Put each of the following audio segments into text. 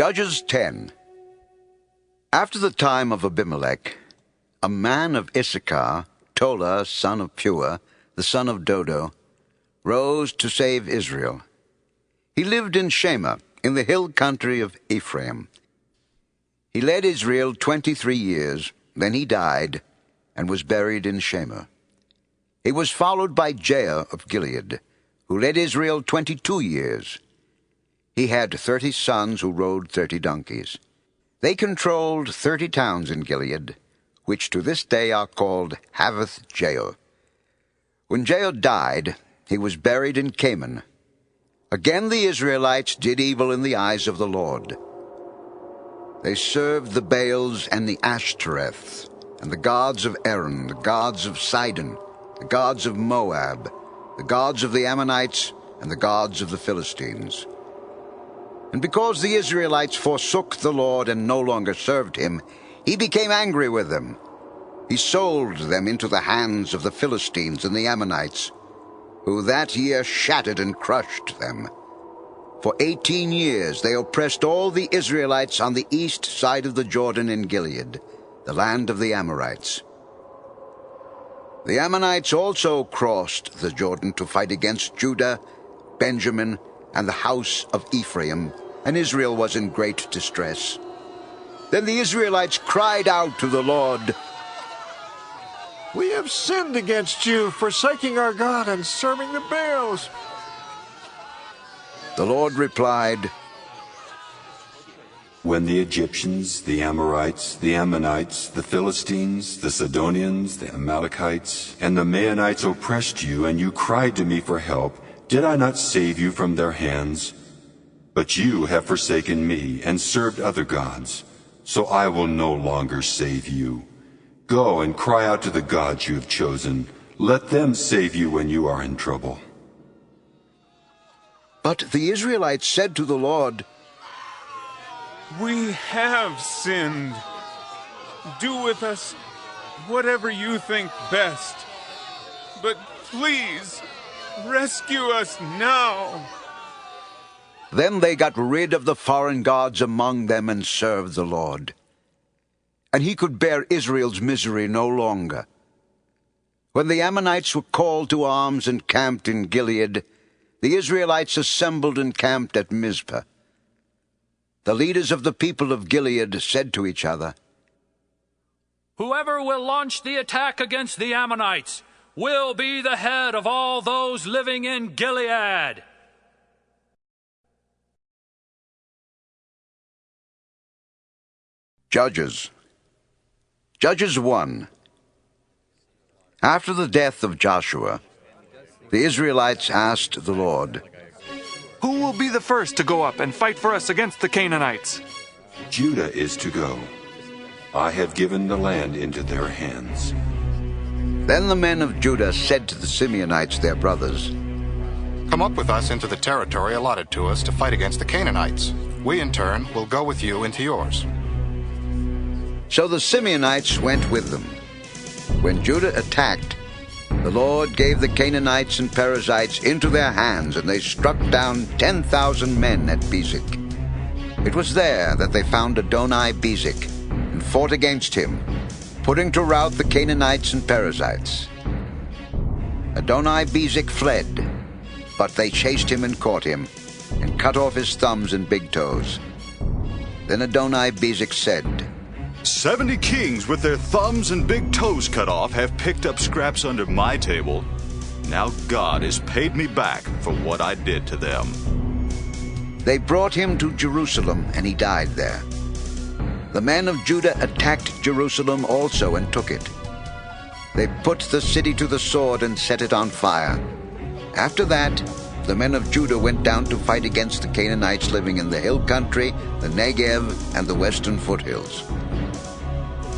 Judges 10. After the time of Abimelech, a man of Issachar, Tola, son of Pua, the son of Dodo, rose to save Israel. He lived in Shema, in the hill country of Ephraim. He led Israel 23 years, then he died, and was buried in Shema. He was followed by Jair of Gilead, who led Israel 22 years. He had 30 sons who rode 30 donkeys. They controlled 30 towns in Gilead, which to this day are called Havoth-Jair. When Jair died, he was buried in Canaan. Again the Israelites did evil in the eyes of the Lord. They served the Baals and the Ashtoreths, and the gods of Aaron, the gods of Sidon, the gods of Moab, the gods of the Ammonites, and the gods of the Philistines. And because the Israelites forsook the Lord and no longer served him, he became angry with them. He sold them into the hands of the Philistines and the Ammonites, who that year shattered and crushed them. For 18 years they oppressed all the Israelites on the east side of the Jordan in Gilead, the land of the Amorites. The Ammonites also crossed the Jordan to fight against Judah, Benjamin, and the house of Ephraim, and Israel was in great distress. Then the Israelites cried out to the Lord, "We have sinned against you, forsaking our God and serving the Baals." The Lord replied, "When the Egyptians, the Amorites, the Ammonites, the Philistines, the Sidonians, the Amalekites, and the Maonites oppressed you, and you cried to me for help, did I not save you from their hands? But you have forsaken me and served other gods, so I will no longer save you. Go and cry out to the gods you have chosen. Let them save you when you are in trouble." But the Israelites said to the Lord, "We have sinned. Do with us whatever you think best. But please, rescue us now." Then they got rid of the foreign gods among them and served the Lord. And he could bear Israel's misery no longer. When the Ammonites were called to arms and camped in Gilead, the Israelites assembled and camped at Mizpah. The leaders of the people of Gilead said to each other, "Whoever will launch the attack against the Ammonites will be the head of all those living in Gilead." Judges 1. After the death of Joshua, the Israelites asked the Lord, "Who will be the first to go up and fight for us against the Canaanites?" "Judah is to go. I have given the land into their hands." Then the men of Judah said to the Simeonites, their brothers, "Come up with us into the territory allotted to us to fight against the Canaanites. We, in turn, will go with you into yours." So the Simeonites went with them. When Judah attacked, the Lord gave the Canaanites and Perizzites into their hands, and they struck down 10,000 men at Bezek. It was there that they found Adoni-Bezek and fought against him, putting to rout the Canaanites and Perizzites. Adoni-Bezek fled, but they chased him and caught him, and cut off his thumbs and big toes. Then Adoni-Bezek said, 70 kings with their thumbs and big toes cut off have picked up scraps under my table. Now God has paid me back for what I did to them." They brought him to Jerusalem, and he died there. The men of Judah attacked Jerusalem also and took it. They put the city to the sword and set it on fire. After that, the men of Judah went down to fight against the Canaanites living in the hill country, the Negev, and the western foothills.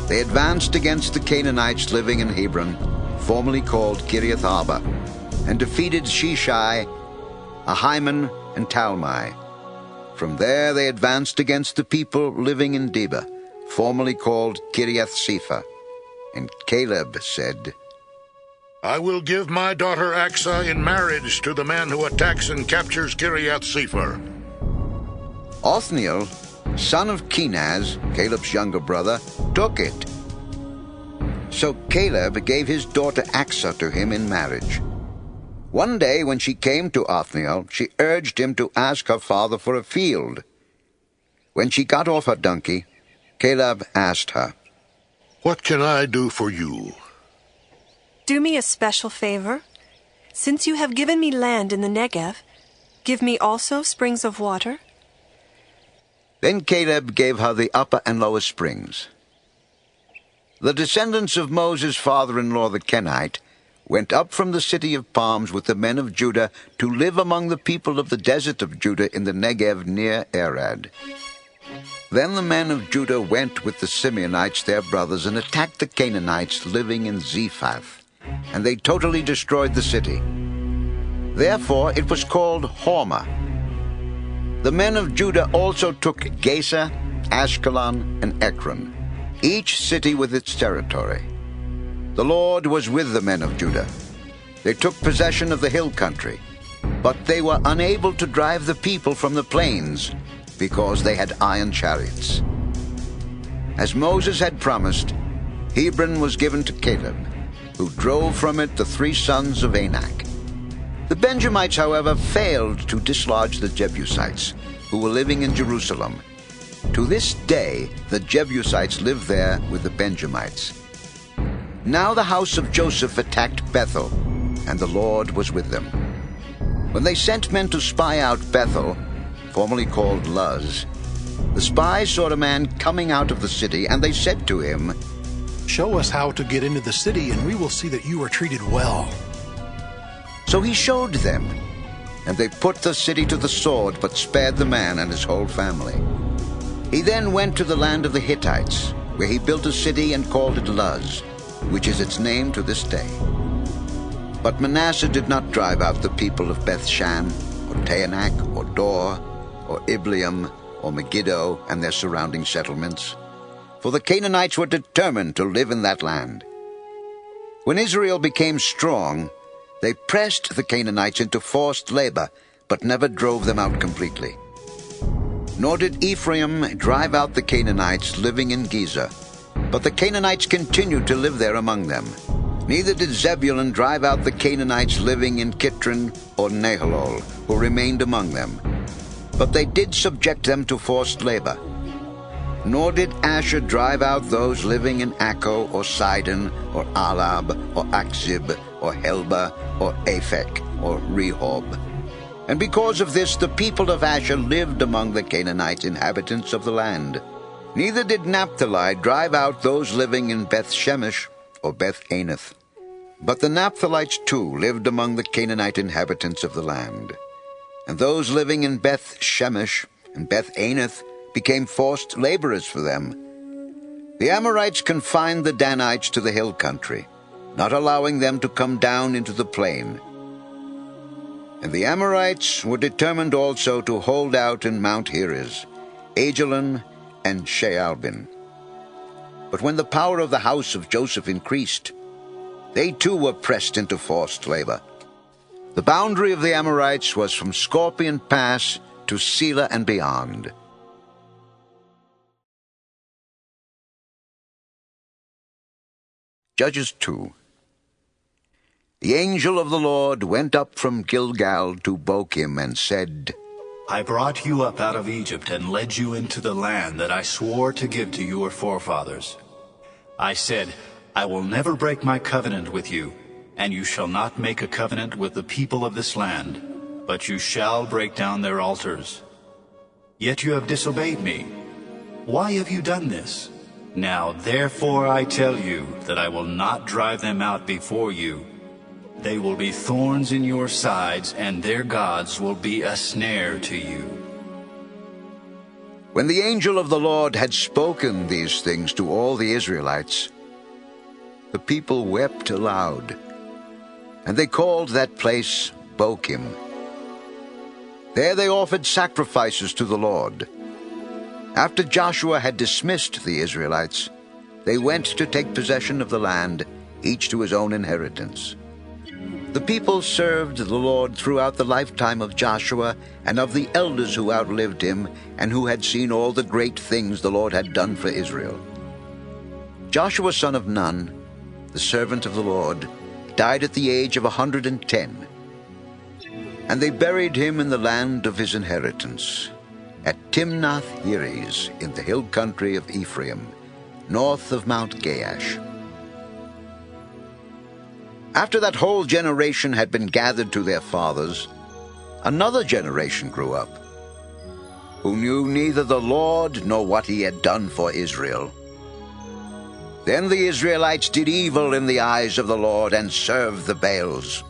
They advanced against the Canaanites living in Hebron, formerly called Kiriath Arba, and defeated Sheshai, Ahiman, and Talmai. From there they advanced against the people living in Debah, formerly called Kiriath Sepher. And Caleb said, "I will give my daughter Aksah in marriage to the man who attacks and captures Kiriath Sepher." Othniel, son of Kenaz, Caleb's younger brother, took it. So Caleb gave his daughter Achsah to him in marriage. One day when she came to Othniel, she urged him to ask her father for a field. When she got off her donkey, Caleb asked her, What can I do for you? Do me a special favor. Since you have given me land in the Negev, give me also springs of water. Then Caleb gave her the upper and lower springs. The descendants of Moses' father-in-law the Kenite went up from the city of palms with the men of Judah to live among the people of the desert of Judah in the Negev near Arad. Then the men of Judah went with the Simeonites, their brothers, and attacked the Canaanites living in Zephath, and they totally destroyed the city. Therefore it was called Hormah. The men of Judah also took Gaza, Ashkelon, and Ekron, each city with its territory. The Lord was with the men of Judah. They took possession of the hill country, but they were unable to drive the people from the plains, because they had iron chariots. As Moses had promised, Hebron was given to Caleb, who drove from it the 3 sons of Anak. The Benjamites, however, failed to dislodge the Jebusites, who were living in Jerusalem. To this day, the Jebusites live there with the Benjamites. Now the house of Joseph attacked Bethel, and the Lord was with them. When they sent men to spy out Bethel, formerly called Luz, the spies saw a man coming out of the city, and they said to him, Show us how to get into the city, and we will see that you are treated well. So he showed them, and they put the city to the sword, but spared the man and his whole family. He then went to the land of the Hittites, where he built a city and called it Luz, which is its name to this day. But Manasseh did not drive out the people of Bethshan, or Taanach, or Dor, or Ibleam, or Megiddo, and their surrounding settlements, for the Canaanites were determined to live in that land. When Israel became strong, they pressed the Canaanites into forced labor, but never drove them out completely. Nor did Ephraim drive out the Canaanites living in Gezer, but the Canaanites continued to live there among them. Neither did Zebulun drive out the Canaanites living in Kitron or Nahalol, who remained among them, but they did subject them to forced labor. Nor did Asher drive out those living in Akko or Sidon or Alab or Akzib or Helba or Aphek or Rehob. And because of this the people of Asher lived among the Canaanite inhabitants of the land. Neither did Naphtali drive out those living in Beth-Shemesh or Beth-Anath. But the Naphtalites too lived among the Canaanite inhabitants of the land. And those living in Beth-Shemesh and Beth-Anath became forced laborers for them. The Amorites confined the Danites to the hill country, not allowing them to come down into the plain. And the Amorites were determined also to hold out in Mount Heres, Ajalon, and Shaalbin. But when the power of the house of Joseph increased, they too were pressed into forced labor. The boundary of the Amorites was from Scorpion Pass to Selah and beyond. Judges 2. The angel of the Lord went up from Gilgal to Bochim and said, I brought you up out of Egypt and led you into the land that I swore to give to your forefathers. I said, I will never break my covenant with you, and you shall not make a covenant with the people of this land, but you shall break down their altars. Yet you have disobeyed me. Why have you done this? Now therefore I tell you that I will not drive them out before you. They will be thorns in your sides, and their gods will be a snare to you. When the angel of the Lord had spoken these things to all the Israelites, the people wept aloud, and they called that place Bochim. There they offered sacrifices to the Lord. After Joshua had dismissed the Israelites, they went to take possession of the land, each to his own inheritance. The people served the Lord throughout the lifetime of Joshua and of the elders who outlived him and who had seen all the great things the Lord had done for Israel. Joshua son of Nun, the servant of the Lord, died at the age of 110. And they buried him in the land of his inheritance, at Timnath-Heres in the hill country of Ephraim, north of Mount Gaash. After that whole generation had been gathered to their fathers, another generation grew up, who knew neither the Lord nor what he had done for Israel. Then the Israelites did evil in the eyes of the Lord and served the Baals.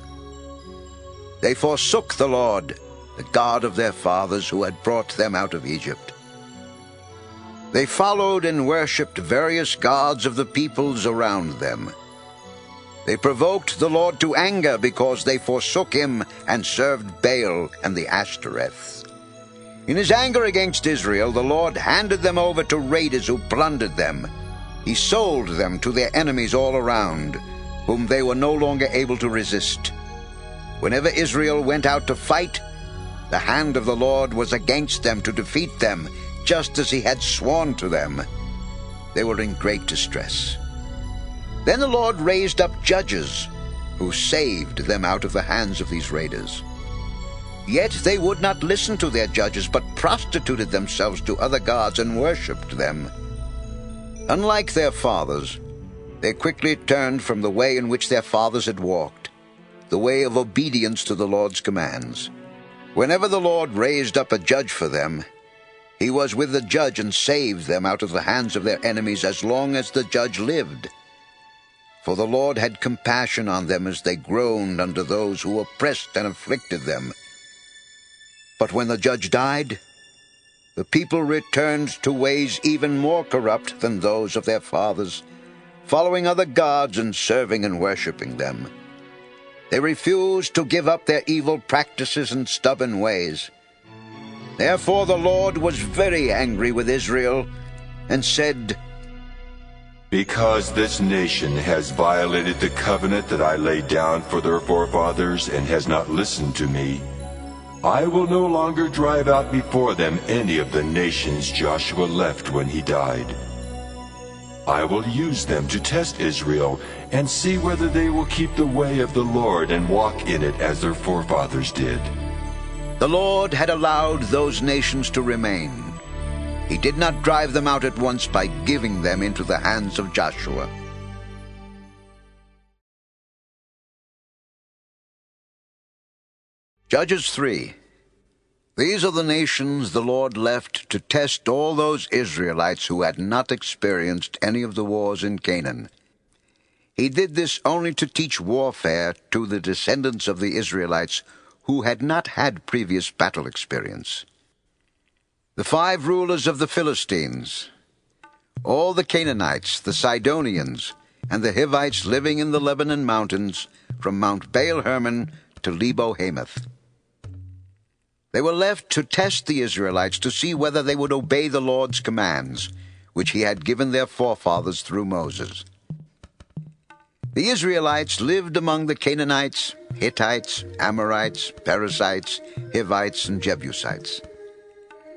They forsook the Lord, the God of their fathers, who had brought them out of Egypt. They followed and worshipped various gods of the peoples around them. They provoked the Lord to anger because they forsook him and served Baal and the Ashtoreths. In his anger against Israel, the Lord handed them over to raiders who plundered them. He sold them to their enemies all around, whom they were no longer able to resist. Whenever Israel went out to fight, the hand of the Lord was against them to defeat them, just as he had sworn to them. They were in great distress. Then the Lord raised up judges, who saved them out of the hands of these raiders. Yet they would not listen to their judges, but prostituted themselves to other gods and worshipped them. Unlike their fathers, they quickly turned from the way in which their fathers had walked, the way of obedience to the Lord's commands. Whenever the Lord raised up a judge for them, he was with the judge and saved them out of the hands of their enemies as long as the judge lived. For the Lord had compassion on them as they groaned under those who oppressed and afflicted them. But when the judge died, the people returned to ways even more corrupt than those of their fathers, following other gods and serving and worshipping them. They refused to give up their evil practices and stubborn ways. Therefore the Lord was very angry with Israel and said, "Because this nation has violated the covenant that I laid down for their forefathers and has not listened to me, I will no longer drive out before them any of the nations Joshua left when he died. I will use them to test Israel and see whether they will keep the way of the Lord and walk in it as their forefathers did." The Lord had allowed those nations to remain. He did not drive them out at once by giving them into the hands of Joshua. Judges 3. These are the nations the Lord left to test all those Israelites who had not experienced any of the wars in Canaan. He did this only to teach warfare to the descendants of the Israelites who had not had previous battle experience. The 5 rulers of the Philistines, all the Canaanites, the Sidonians, and the Hivites living in the Lebanon mountains, from Mount Baal-Hermon to Lebo-Hamath. They were left to test the Israelites to see whether they would obey the Lord's commands, which he had given their forefathers through Moses. The Israelites lived among the Canaanites, Hittites, Amorites, Perizzites, Hivites, and Jebusites.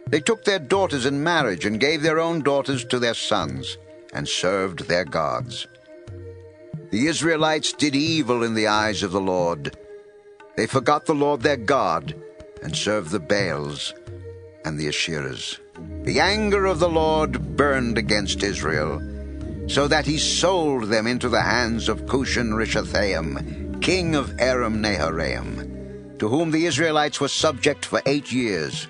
They took their daughters in marriage and gave their own daughters to their sons, and served their gods. The Israelites did evil in the eyes of the Lord. They forgot the Lord their God, and served the Baals and the Asherahs. The anger of the Lord burned against Israel, so that he sold them into the hands of Cushan-Rishathaim, king of Aram-Naharaim, to whom the Israelites were subject for 8 years.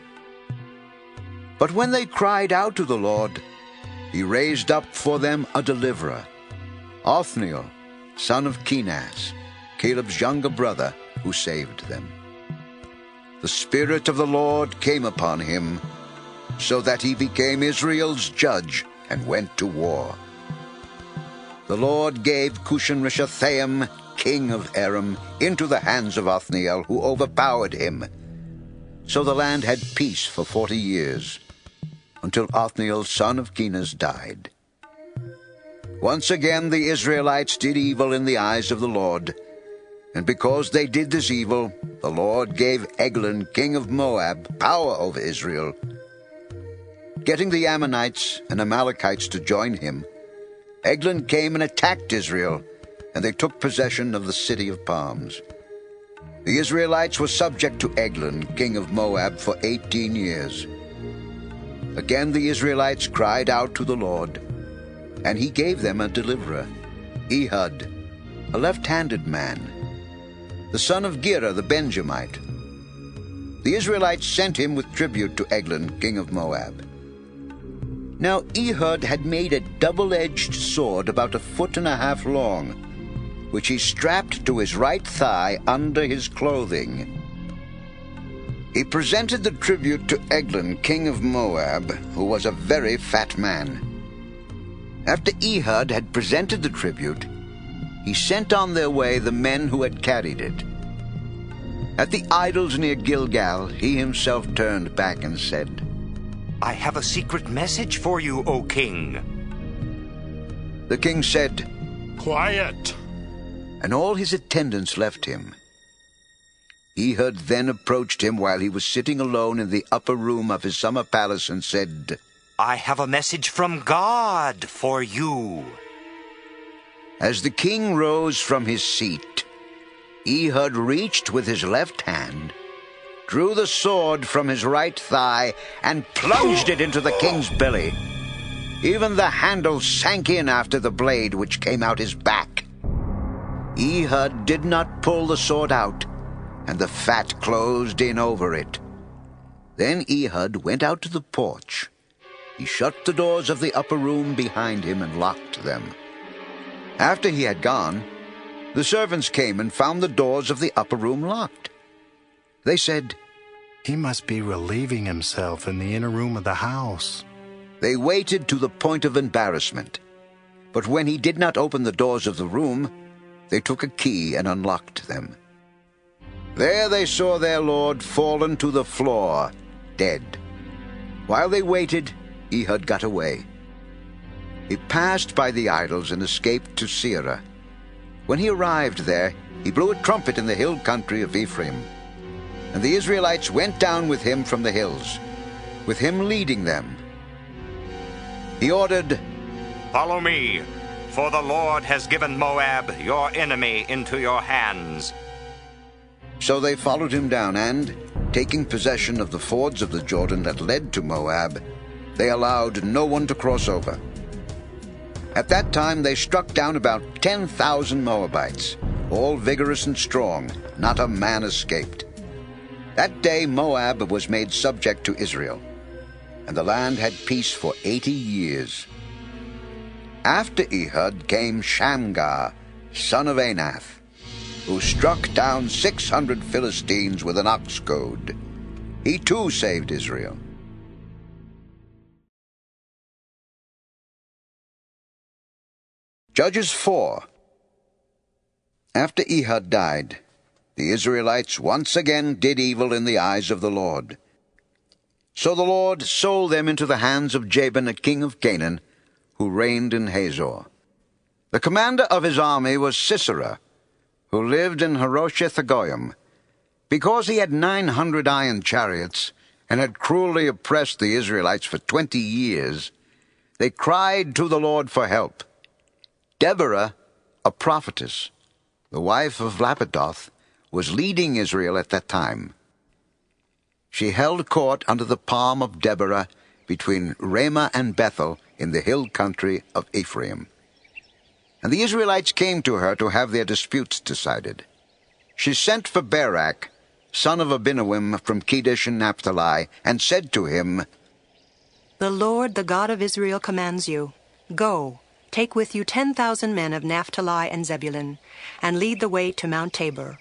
But when they cried out to the Lord, he raised up for them a deliverer, Othniel, son of Kenaz, Caleb's younger brother, who saved them. The Spirit of the Lord came upon him, so that he became Israel's judge and went to war. The Lord gave Cushan-Rishathaim, king of Aram, into the hands of Othniel, who overpowered him. So the land had peace for 40 years, until Othniel, son of Kenaz, died. Once again the Israelites did evil in the eyes of the Lord. And because they did this evil, the Lord gave Eglon, king of Moab, power over Israel. Getting the Ammonites and Amalekites to join him, Eglon came and attacked Israel, and they took possession of the city of palms. The Israelites were subject to Eglon, king of Moab, for 18 years. Again the Israelites cried out to the Lord, and he gave them a deliverer, Ehud, a left-handed man, the son of Gera the Benjamite. The Israelites sent him with tribute to Eglon, king of Moab. Now Ehud had made a double-edged sword about 1.5 feet long, which he strapped to his right thigh under his clothing. He presented the tribute to Eglon, king of Moab, who was a very fat man. After Ehud had presented the tribute, he sent on their way the men who had carried it. At the idols near Gilgal, he himself turned back and said, I have a secret message for you, O king. The king said, Quiet! And all his attendants left him. Ehud then approached him while he was sitting alone in the upper room of his summer palace and said, I have a message from God for you. As the king rose from his seat, Ehud reached with his left hand, drew the sword from his right thigh, and plunged it into the king's belly. Even the handle sank in after the blade which came out his back. Ehud did not pull the sword out, and the fat closed in over it. Then Ehud went out to the porch. He shut the doors of the upper room behind him and locked them. After he had gone, the servants came and found the doors of the upper room locked. They said, He must be relieving himself in the inner room of the house. They waited to the point of embarrassment. But when he did not open the doors of the room, they took a key and unlocked them. There they saw their lord fallen to the floor, dead. While they waited, Ehud got away. He passed by the idols and escaped to Seirah. When he arrived there, he blew a trumpet in the hill country of Ephraim. And the Israelites went down with him from the hills, with him leading them. He ordered, Follow me, for the Lord has given Moab, your enemy, into your hands. So they followed him down, and, taking possession of the fords of the Jordan that led to Moab, they allowed no one to cross over. At that time they struck down about 10,000 Moabites, all vigorous and strong. Not a man escaped. That day Moab was made subject to Israel, and the land had peace for 80 years. After Ehud came Shamgar, son of Anath, who struck down 600 Philistines with an ox goad. He too saved Israel. Judges 4. After Ehud died, the Israelites once again did evil in the eyes of the Lord. So the Lord sold them into the hands of Jabin, a king of Canaan, who reigned in Hazor. The commander of his army was Sisera, who lived in Harosheth-Hagoyim. Because he had 900 iron chariots and had cruelly oppressed the Israelites for 20 years, they cried to the Lord for help. Deborah, a prophetess, the wife of Lapidoth, was leading Israel at that time. She held court under the palm of Deborah between Ramah and Bethel in the hill country of Ephraim. And the Israelites came to her to have their disputes decided. She sent for Barak, son of Abinoam from Kedesh and Naphtali, and said to him, The Lord, the God of Israel, commands you, Go, take with you 10,000 men of Naphtali and Zebulun, and lead the way to Mount Tabor.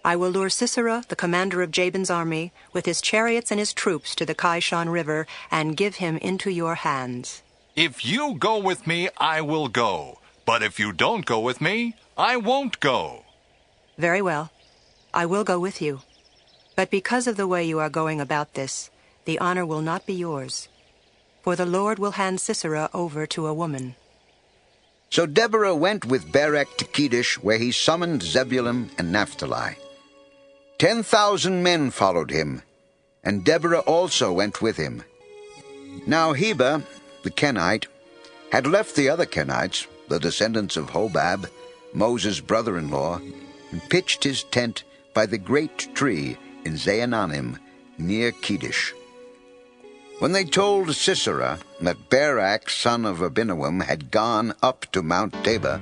I will lure Sisera, the commander of Jabin's army, with his chariots and his troops to the Kishon River, and give him into your hands. If you go with me, I will go. But if you don't go with me, I won't go. Very well. I will go with you. But because of the way you are going about this, the honor will not be yours. For the Lord will hand Sisera over to a woman. So Deborah went with Barak to Kedesh, where he summoned Zebulun and Naphtali. 10,000 men followed him, and Deborah also went with him. Now Heber, the Kenite, had left the other Kenites, the descendants of Hobab, Moses' brother-in-law, and pitched his tent by the great tree in Zaananim, near Kedesh. When they told Sisera that Barak, son of Abinoam, had gone up to Mount Tabor,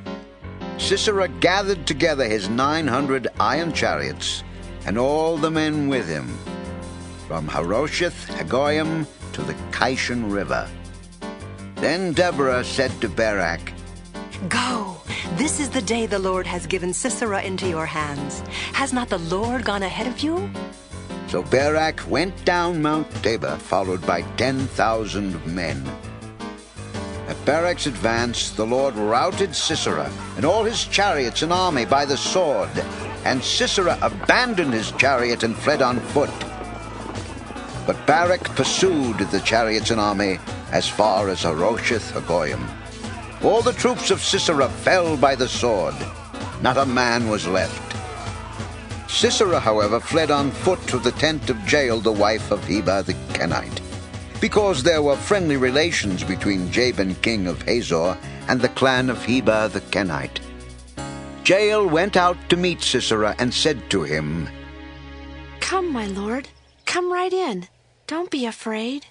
Sisera gathered together his 900 iron chariots and all the men with him, from Harosheth Hagoyim to the Kishon River. Then Deborah said to Barak, Go! This is the day the Lord has given Sisera into your hands. Has not the Lord gone ahead of you? So Barak went down Mount Tabor, followed by 10,000 men. At Barak's advance, the Lord routed Sisera and all his chariots and army by the sword, and Sisera abandoned his chariot and fled on foot. But Barak pursued the chariots and army as far as Harosheth Hagoyim. All the troops of Sisera fell by the sword. Not a man was left. Sisera, however, fled on foot to the tent of Jael, the wife of Heber the Kenite, because there were friendly relations between Jabin, king of Hazor, and the clan of Heber the Kenite. Jael went out to meet Sisera and said to him, Come, my lord, come right in. Don't be afraid.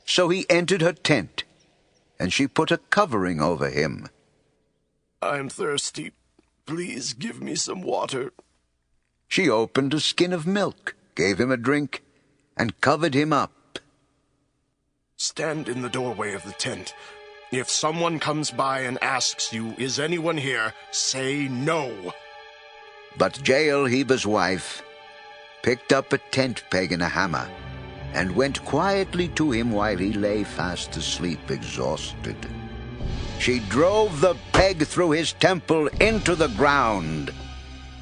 So he entered her tent, and she put a covering over him. I'm thirsty. Please give me some water. She opened a skin of milk, gave him a drink, and covered him up. Stand in the doorway of the tent. If someone comes by and asks you, Is anyone here? Say no. But Jael, Heber's wife, picked up a tent peg and a hammer, and went quietly to him while he lay fast asleep, exhausted. She drove the peg through his temple into the ground,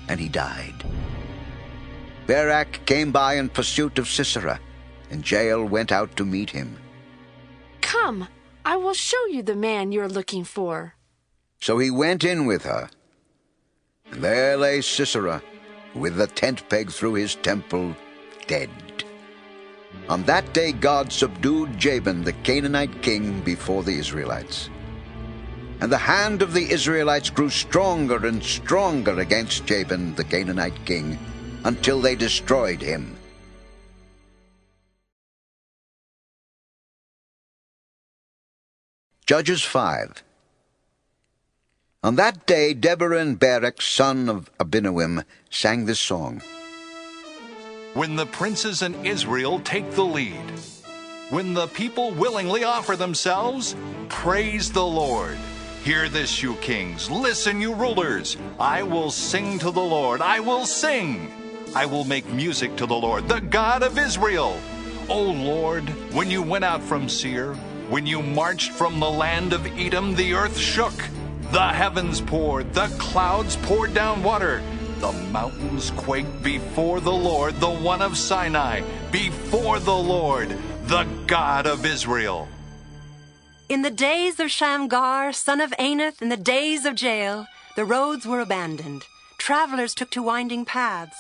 and he died. Barak came by in pursuit of Sisera, and Jael went out to meet him. Come, I will show you the man you're looking for. So he went in with her, and there lay Sisera, with the tent peg through his temple, dead. On that day God subdued Jabin, the Canaanite king, before the Israelites. And the hand of the Israelites grew stronger and stronger against Jabin, the Canaanite king, until they destroyed him. Judges 5. On that day Deborah and Barak, son of Abinoam, sang this song. When the princes in Israel take the lead, when the people willingly offer themselves, praise the Lord. Hear this, you kings. Listen, you rulers. I will sing to the Lord. I will sing. I will make music to the Lord, the God of Israel. O Lord, when you went out from Seir, when you marched from the land of Edom, the earth shook. The heavens poured, the clouds poured down water. The mountains quaked before the Lord, the one of Sinai, before the Lord, the God of Israel. In the days of Shamgar, son of Anath, in the days of Jael, the roads were abandoned. Travelers took to winding paths.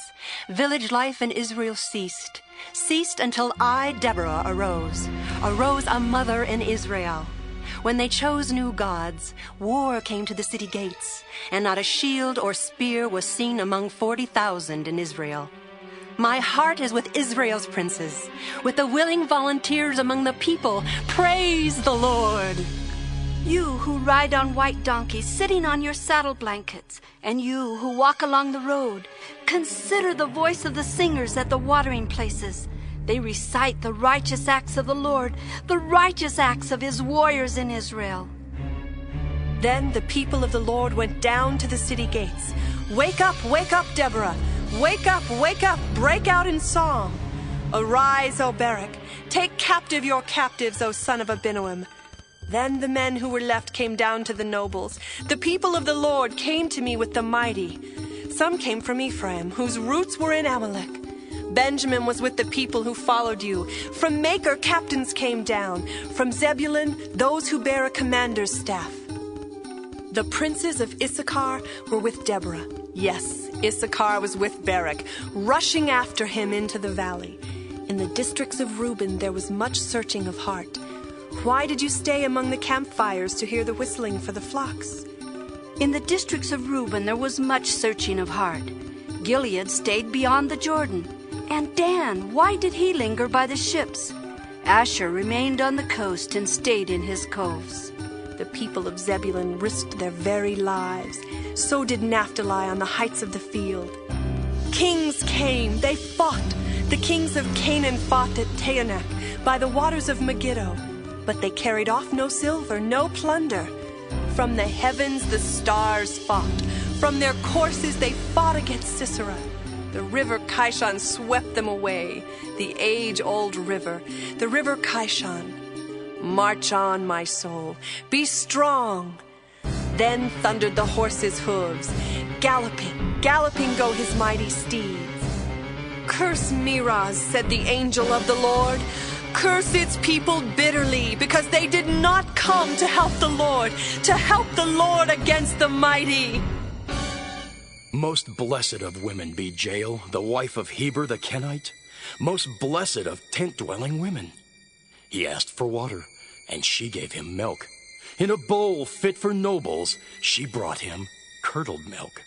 Village life in Israel ceased until I, Deborah, arose a mother in Israel. When they chose new gods, war came to the city gates, and not a shield or spear was seen among 40,000 in Israel. My heart is with Israel's princes, with the willing volunteers among the people. Praise the Lord! You who ride on white donkeys, sitting on your saddle blankets, and you who walk along the road, consider the voice of the singers at the watering places. They recite the righteous acts of the Lord, the righteous acts of his warriors in Israel. Then the people of the Lord went down to the city gates. Wake up, Deborah! Wake up, break out in song! Arise, O Barak! Take captive your captives, O son of Abinoam! Then the men who were left came down to the nobles. The people of the Lord came to me with the mighty. Some came from Ephraim, whose roots were in Amalek. Benjamin was with the people who followed you. From Maker, captains came down. From Zebulun, those who bear a commander's staff. The princes of Issachar were with Deborah. Yes, Issachar was with Barak, rushing after him into the valley. In the districts of Reuben there was much searching of heart. Why did you stay among the campfires to hear the whistling for the flocks? In the districts of Reuben there was much searching of heart. Gilead stayed beyond the Jordan. And Dan, why did he linger by the ships? Asher remained on the coast and stayed in his coves. The people of Zebulun risked their very lives. So did Naphtali on the heights of the field. Kings came, they fought. The kings of Canaan fought at Taanach by the waters of Megiddo. But they carried off no silver, no plunder. From the heavens the stars fought. From their courses they fought against Sisera. The river Kishon swept them away, the age-old river, the river Kishon. March on, my soul, be strong. Then thundered the horse's hooves. Galloping, galloping go his mighty steeds. Curse Meroz, said the angel of the Lord. Curse its people bitterly, because they did not come to help the Lord against the mighty. Most blessed of women be Jael, the wife of Heber the Kenite, most blessed of tent-dwelling women. He asked for water, and she gave him milk. In a bowl fit for nobles, she brought him curdled milk.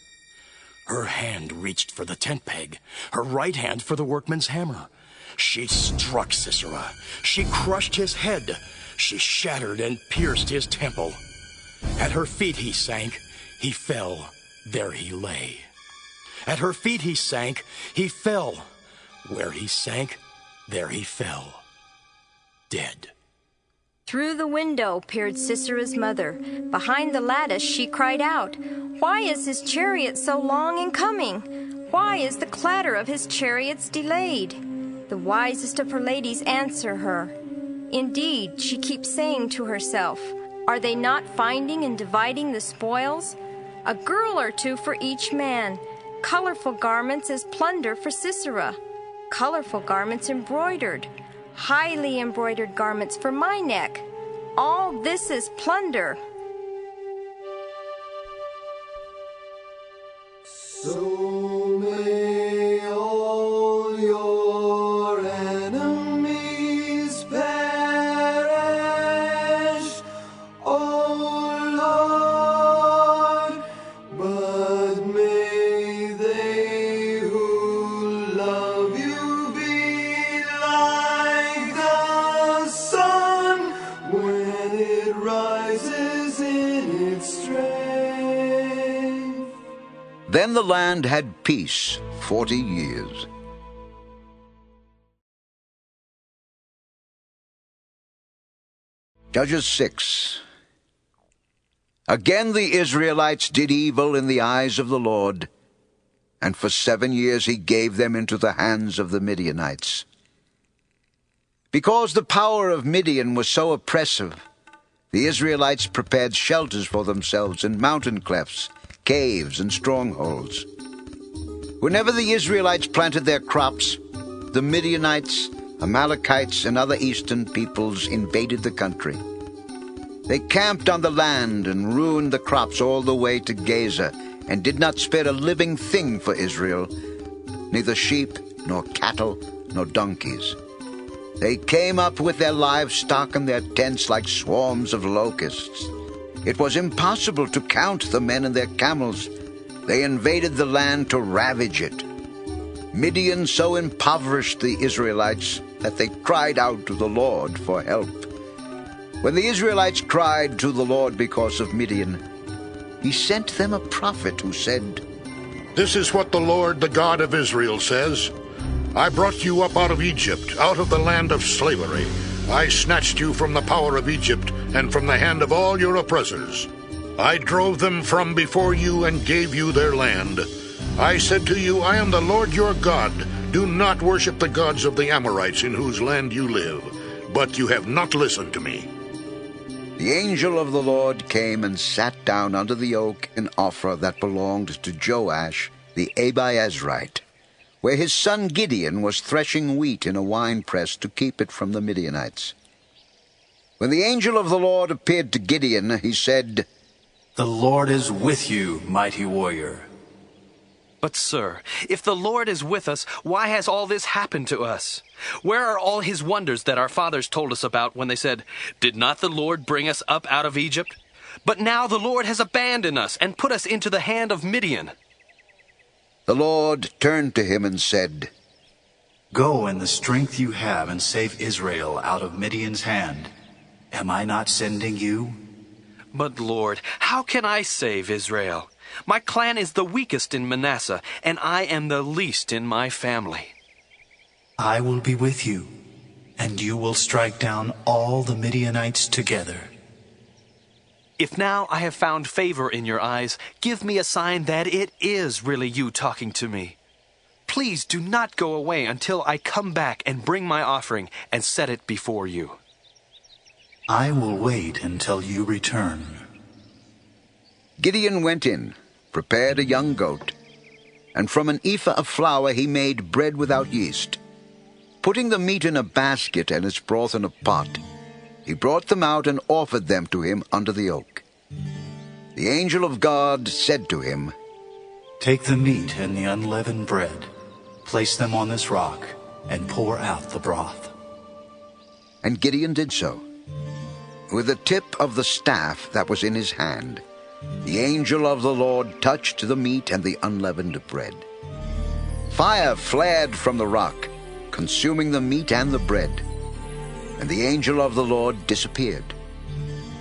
Her hand reached for the tent peg, her right hand for the workman's hammer. She struck Sisera. She crushed his head. She shattered and pierced his temple. At her feet he sank. He fell. There he lay. At her feet he sank. He fell. Where he sank, there he fell. Dead. Through the window peered Sisera's mother. Behind the lattice she cried out, "Why is his chariot so long in coming? Why is the clatter of his chariots delayed?" The wisest of her ladies answer her. Indeed, she keeps saying to herself, "Are they not finding and dividing the spoils? A girl or two for each man, colorful garments as plunder for Sisera, colorful garments embroidered, highly embroidered garments for my neck. All this is plunder." So may all your enemies perish, O Lord, but may they who love you be like the sun when it rises in its strength. Then the land had peace 40 years. Judges 6. Again the Israelites did evil in the eyes of the Lord, and for 7 years he gave them into the hands of the Midianites. Because the power of Midian was so oppressive, the Israelites prepared shelters for themselves in mountain clefts, caves, and strongholds. Whenever the Israelites planted their crops, the Midianites, Amalekites, and other eastern peoples invaded the country. They camped on the land and ruined the crops all the way to Gaza, and did not spare a living thing for Israel, neither sheep, nor cattle, nor donkeys. They came up with their livestock and their tents like swarms of locusts. It was impossible to count the men and their camels. They invaded the land to ravage it. Midian so impoverished the Israelites that they cried out to the Lord for help. When the Israelites cried to the Lord because of Midian, he sent them a prophet who said, "This is what the Lord, the God of Israel, says. I brought you up out of Egypt, out of the land of slavery. I snatched you from the power of Egypt and from the hand of all your oppressors. I drove them from before you and gave you their land. I said to you, I am the Lord your God. Do not worship the gods of the Amorites in whose land you live. But you have not listened to me." The angel of the Lord came and sat down under the oak in Ophrah that belonged to Joash the Abiezrite, where his son Gideon was threshing wheat in a winepress to keep it from the Midianites. When the angel of the Lord appeared to Gideon, he said, The Lord is with you, mighty warrior. But, sir, if the Lord is with us, why has all this happened to us? Where are all his wonders that our fathers told us about when they said, "Did not the Lord bring us up out of Egypt?" But now the Lord has abandoned us and put us into the hand of Midian. The Lord turned to him and said, Go in the strength you have and save Israel out of Midian's hand. Am I not sending you? But, Lord, how can I save Israel? My clan is the weakest in Manasseh, and I am the least in my family. I will be with you, and you will strike down all the Midianites together. If now I have found favor in your eyes, give me a sign that it is really you talking to me. Please do not go away until I come back and bring my offering and set it before you. I will wait until you return. Gideon went in, prepared a young goat, and from an ephah of flour he made bread without yeast. Putting the meat in a basket and its broth in a pot, he brought them out and offered them to him under the oak. The angel of God said to him, Take the meat and the unleavened bread, place them on this rock, and pour out the broth. And Gideon did so. With the tip of the staff that was in his hand, the angel of the Lord touched the meat and the unleavened bread. Fire flared from the rock, consuming the meat and the bread, and the angel of the Lord disappeared.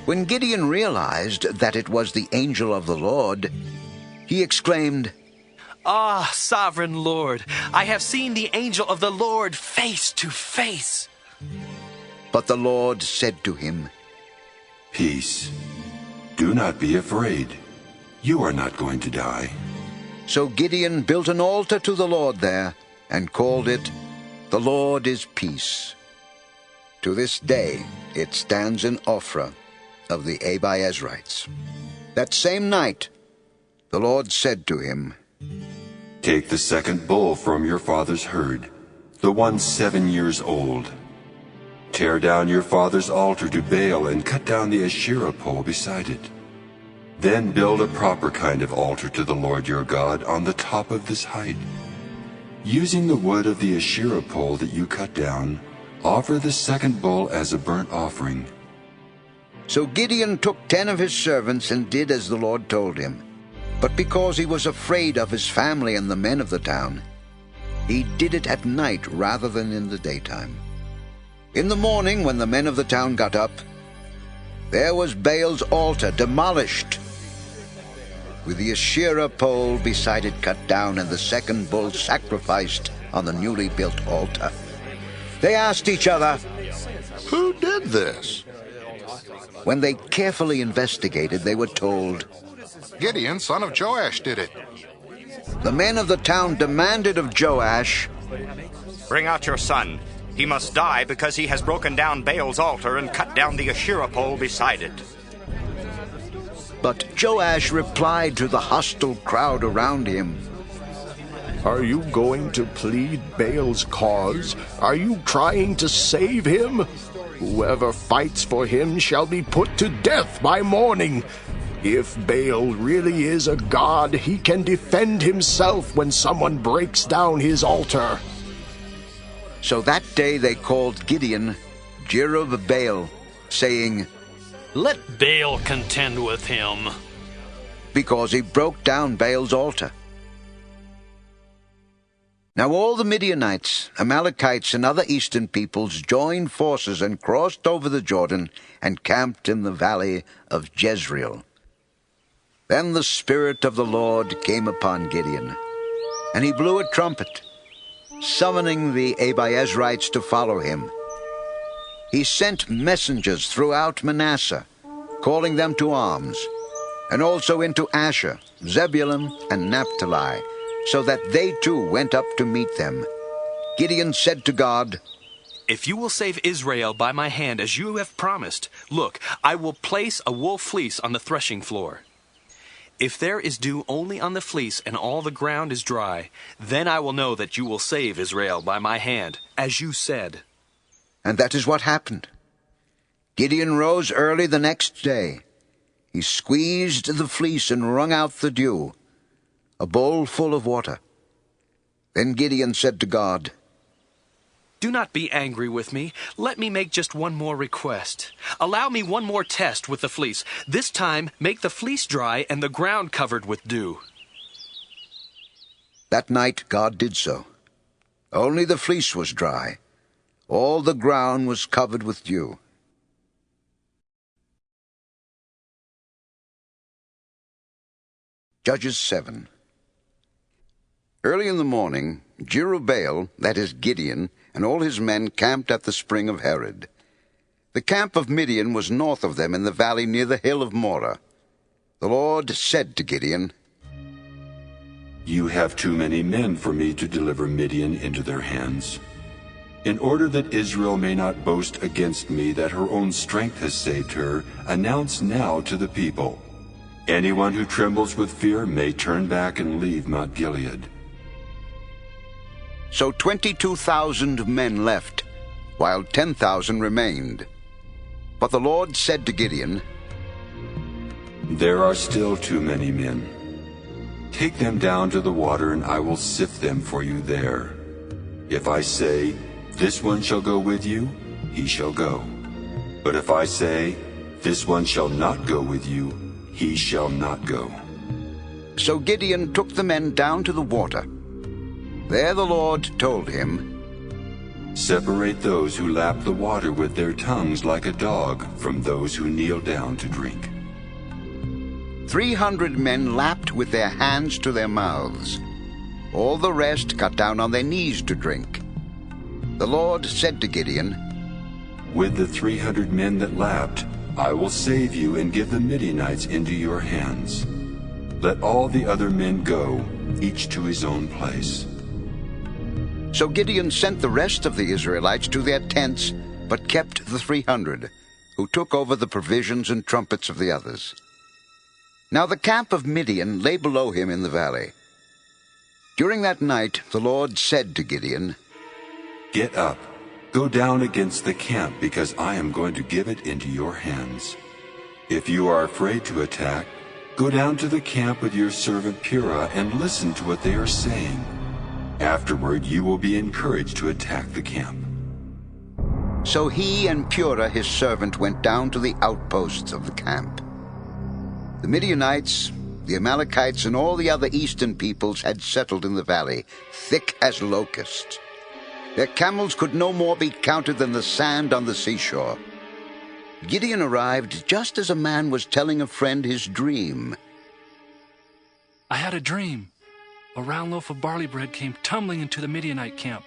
When Gideon realized that it was the angel of the Lord, he exclaimed, Ah, sovereign Lord, I have seen the angel of the Lord face to face. But the Lord said to him, Peace. Do not be afraid. You are not going to die. So Gideon built an altar to the Lord there and called it, The Lord is Peace. To this day it stands in Ophrah of the Abiezrites. That same night the Lord said to him, Take the second bull from your father's herd, the one 7 years old. Tear down your father's altar to Baal and cut down the Asherah pole beside it. Then build a proper kind of altar to the Lord your God on the top of this height. Using the wood of the Asherah pole that you cut down, offer the second bull as a burnt offering. So Gideon took 10 of his servants and did as the Lord told him. But because he was afraid of his family and the men of the town, he did it at night rather than in the daytime. In the morning, when the men of the town got up, there was Baal's altar demolished, with the Asherah pole beside it cut down and the second bull sacrificed on the newly built altar. They asked each other, Who did this? When they carefully investigated, they were told, Gideon, son of Joash, did it. The men of the town demanded of Joash, Bring out your son. He must die because he has broken down Baal's altar and cut down the Asherah pole beside it. But Joash replied to the hostile crowd around him, Are you going to plead Baal's cause? Are you trying to save him? Whoever fights for him shall be put to death by morning. If Baal really is a god, he can defend himself when someone breaks down his altar. So that day they called Gideon Jerubbaal, saying, Let Baal contend with him, because he broke down Baal's altar. Now all the Midianites, Amalekites, and other eastern peoples joined forces and crossed over the Jordan and camped in the valley of Jezreel. Then the Spirit of the Lord came upon Gideon, and he blew a trumpet, summoning the Abiezrites to follow him. He sent messengers throughout Manasseh, calling them to arms, and also into Asher, Zebulun, and Naphtali, so that they too went up to meet them. Gideon said to God, If you will save Israel by my hand as you have promised, look, I will place a wool fleece on the threshing floor. If there is dew only on the fleece and all the ground is dry, then I will know that you will save Israel by my hand, as you said. And that is what happened. Gideon rose early the next day. He squeezed the fleece and wrung out the dew, a bowl full of water. Then Gideon said to God, Do not be angry with me. Let me make just one more request. Allow me one more test with the fleece. This time, make the fleece dry and the ground covered with dew. That night God did so. Only the fleece was dry. All the ground was covered with dew. Judges 7. Early in the morning, Jerubbaal, that is Gideon, and all his men camped at the spring of Herod. The camp of Midian was north of them in the valley near the hill of Moreh. The Lord said to Gideon, You have too many men for me to deliver Midian into their hands. In order that Israel may not boast against me that her own strength has saved her, announce now to the people, Anyone who trembles with fear may turn back and leave Mount Gilead. So 22,000 men left, while 10,000 remained. But the Lord said to Gideon, There are still too many men. Take them down to the water, and I will sift them for you there. If I say, This one shall go with you, he shall go. But if I say, This one shall not go with you, he shall not go. So Gideon took the men down to the water. There the Lord told him, Separate those who lap the water with their tongues like a dog from those who kneel down to drink. 300 men lapped with their hands to their mouths. All the rest got down on their knees to drink. The Lord said to Gideon, With the 300 men that lapped, I will save you and give the Midianites into your hands. Let all the other men go, each to his own place. So Gideon sent the rest of the Israelites to their tents, but kept the 300, who took over the provisions and trumpets of the others. Now the camp of Midian lay below him in the valley. During that night the Lord said to Gideon, Get up, go down against the camp, because I am going to give it into your hands. If you are afraid to attack, go down to the camp with your servant Purah and listen to what they are saying. Afterward you will be encouraged to attack the camp. So he and Purah his servant went down to the outposts of the camp. The Midianites, the Amalekites, and all the other eastern peoples had settled in the valley, thick as locusts. Their camels could no more be counted than the sand on the seashore. Gideon arrived just as a man was telling a friend his dream. I had a dream. A round loaf of barley bread came tumbling into the Midianite camp.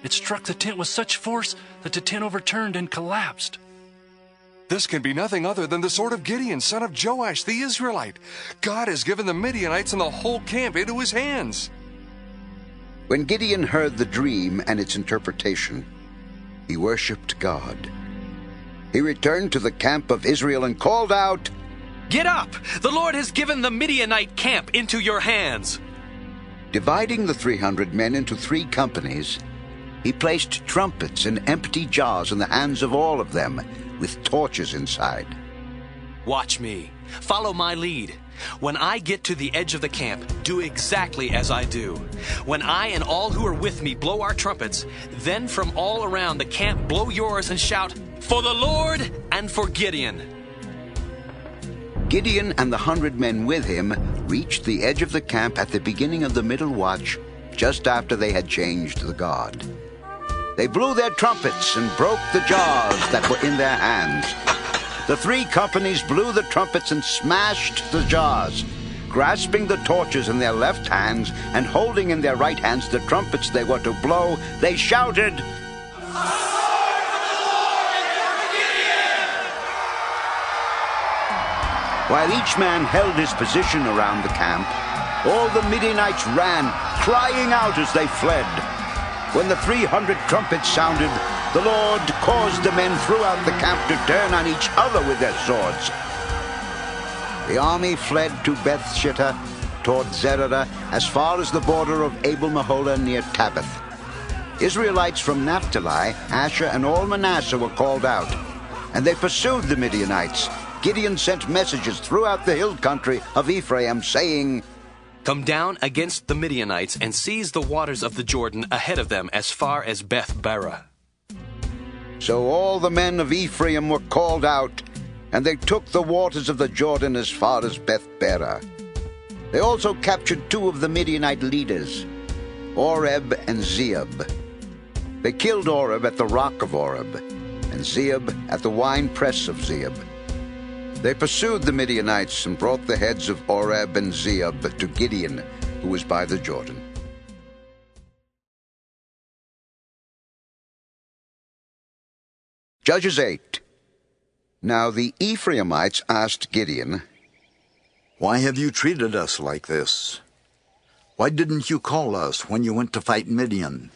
It struck the tent with such force that the tent overturned and collapsed. This can be nothing other than the sword of Gideon, son of Joash, the Israelite. God has given the Midianites and the whole camp into his hands. When Gideon heard the dream and its interpretation, he worshipped God. He returned to the camp of Israel and called out, Get up! The Lord has given the Midianite camp into your hands. Dividing the 300 men into 3 companies, he placed trumpets and empty jars in the hands of all of them, with torches inside. Watch me. Follow my lead. When I get to the edge of the camp, do exactly as I do. When I and all who are with me blow our trumpets, then from all around the camp blow yours and shout, For the Lord and for Gideon. Gideon and the 100 men with him reached the edge of the camp at the beginning of the middle watch, just after they had changed the guard. They blew their trumpets and broke the jars that were in their hands. The 3 companies blew the trumpets and smashed the jars. Grasping the torches in their left hands and holding in their right hands the trumpets they were to blow, they shouted, While each man held his position around the camp, all the Midianites ran, crying out as they fled. When the 300 trumpets sounded, the Lord caused the men throughout the camp to turn on each other with their swords. The army fled to Beth-shittah toward Zererah, as far as the border of Abel-Meholah near Tabbath. Israelites from Naphtali, Asher, and all Manasseh were called out, and they pursued the Midianites, Gideon sent messages throughout the hill country of Ephraim, saying, "Come down against the Midianites and seize the waters of the Jordan ahead of them as far as Beth-barah." So all the men of Ephraim were called out, and they took the waters of the Jordan as far as Beth-barah. They also captured 2 of the Midianite leaders, Oreb and Zeeb. They killed Oreb at the rock of Oreb, and Zeeb at the winepress of Zeeb. They pursued the Midianites and brought the heads of Oreb and Zeeb to Gideon, who was by the Jordan. Judges 8. Now the Ephraimites asked Gideon, "Why have you treated us like this? Why didn't you call us when you went to fight Midian?"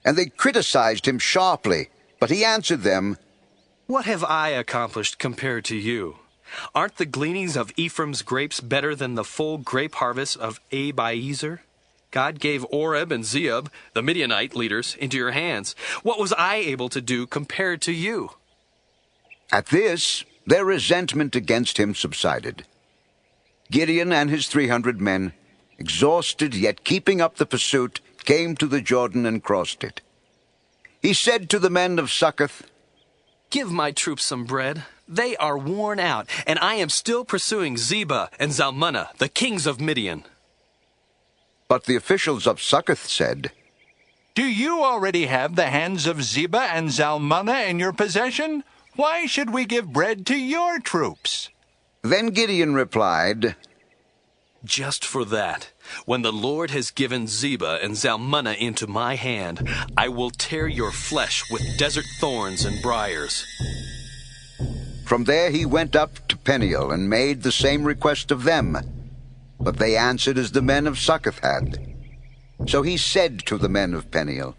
And they criticized him sharply, but he answered them, "What have I accomplished compared to you? Aren't the gleanings of Ephraim's grapes better than the full grape harvest of Abiezer? God gave Oreb and Zeeb, the Midianite leaders, into your hands. What was I able to do compared to you?" At this, their resentment against him subsided. Gideon and his 300 men, exhausted yet keeping up the pursuit, came to the Jordan and crossed it. He said to the men of Succoth, "Give my troops some bread. They are worn out, and I am still pursuing Zebah and Zalmunna, the kings of Midian." But the officials of Succoth said, "Do you already have the hands of Zebah and Zalmunna in your possession? Why should we give bread to your troops?" Then Gideon replied, "Just for that, when the Lord has given Zebah and Zalmunna into my hand, I will tear your flesh with desert thorns and briars." From there he went up to Peniel and made the same request of them. But they answered as the men of Succoth had. So he said to the men of Peniel,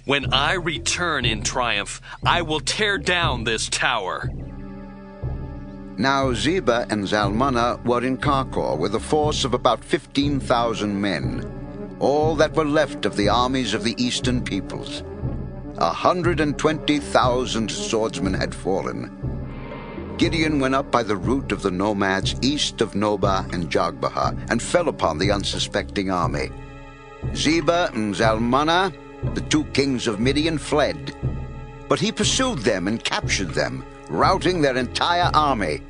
"When I return in triumph, I will tear down this tower." Now Zebah and Zalmunna were in Karkor with a force of about 15,000 men, all that were left of the armies of the eastern peoples. 120,000 swordsmen had fallen. Gideon went up by the route of the nomads east of Nobah and Jogbehah and fell upon the unsuspecting army. Zebah and Zalmunna, the 2 kings of Midian, fled. But he pursued them and captured them, routing their entire army.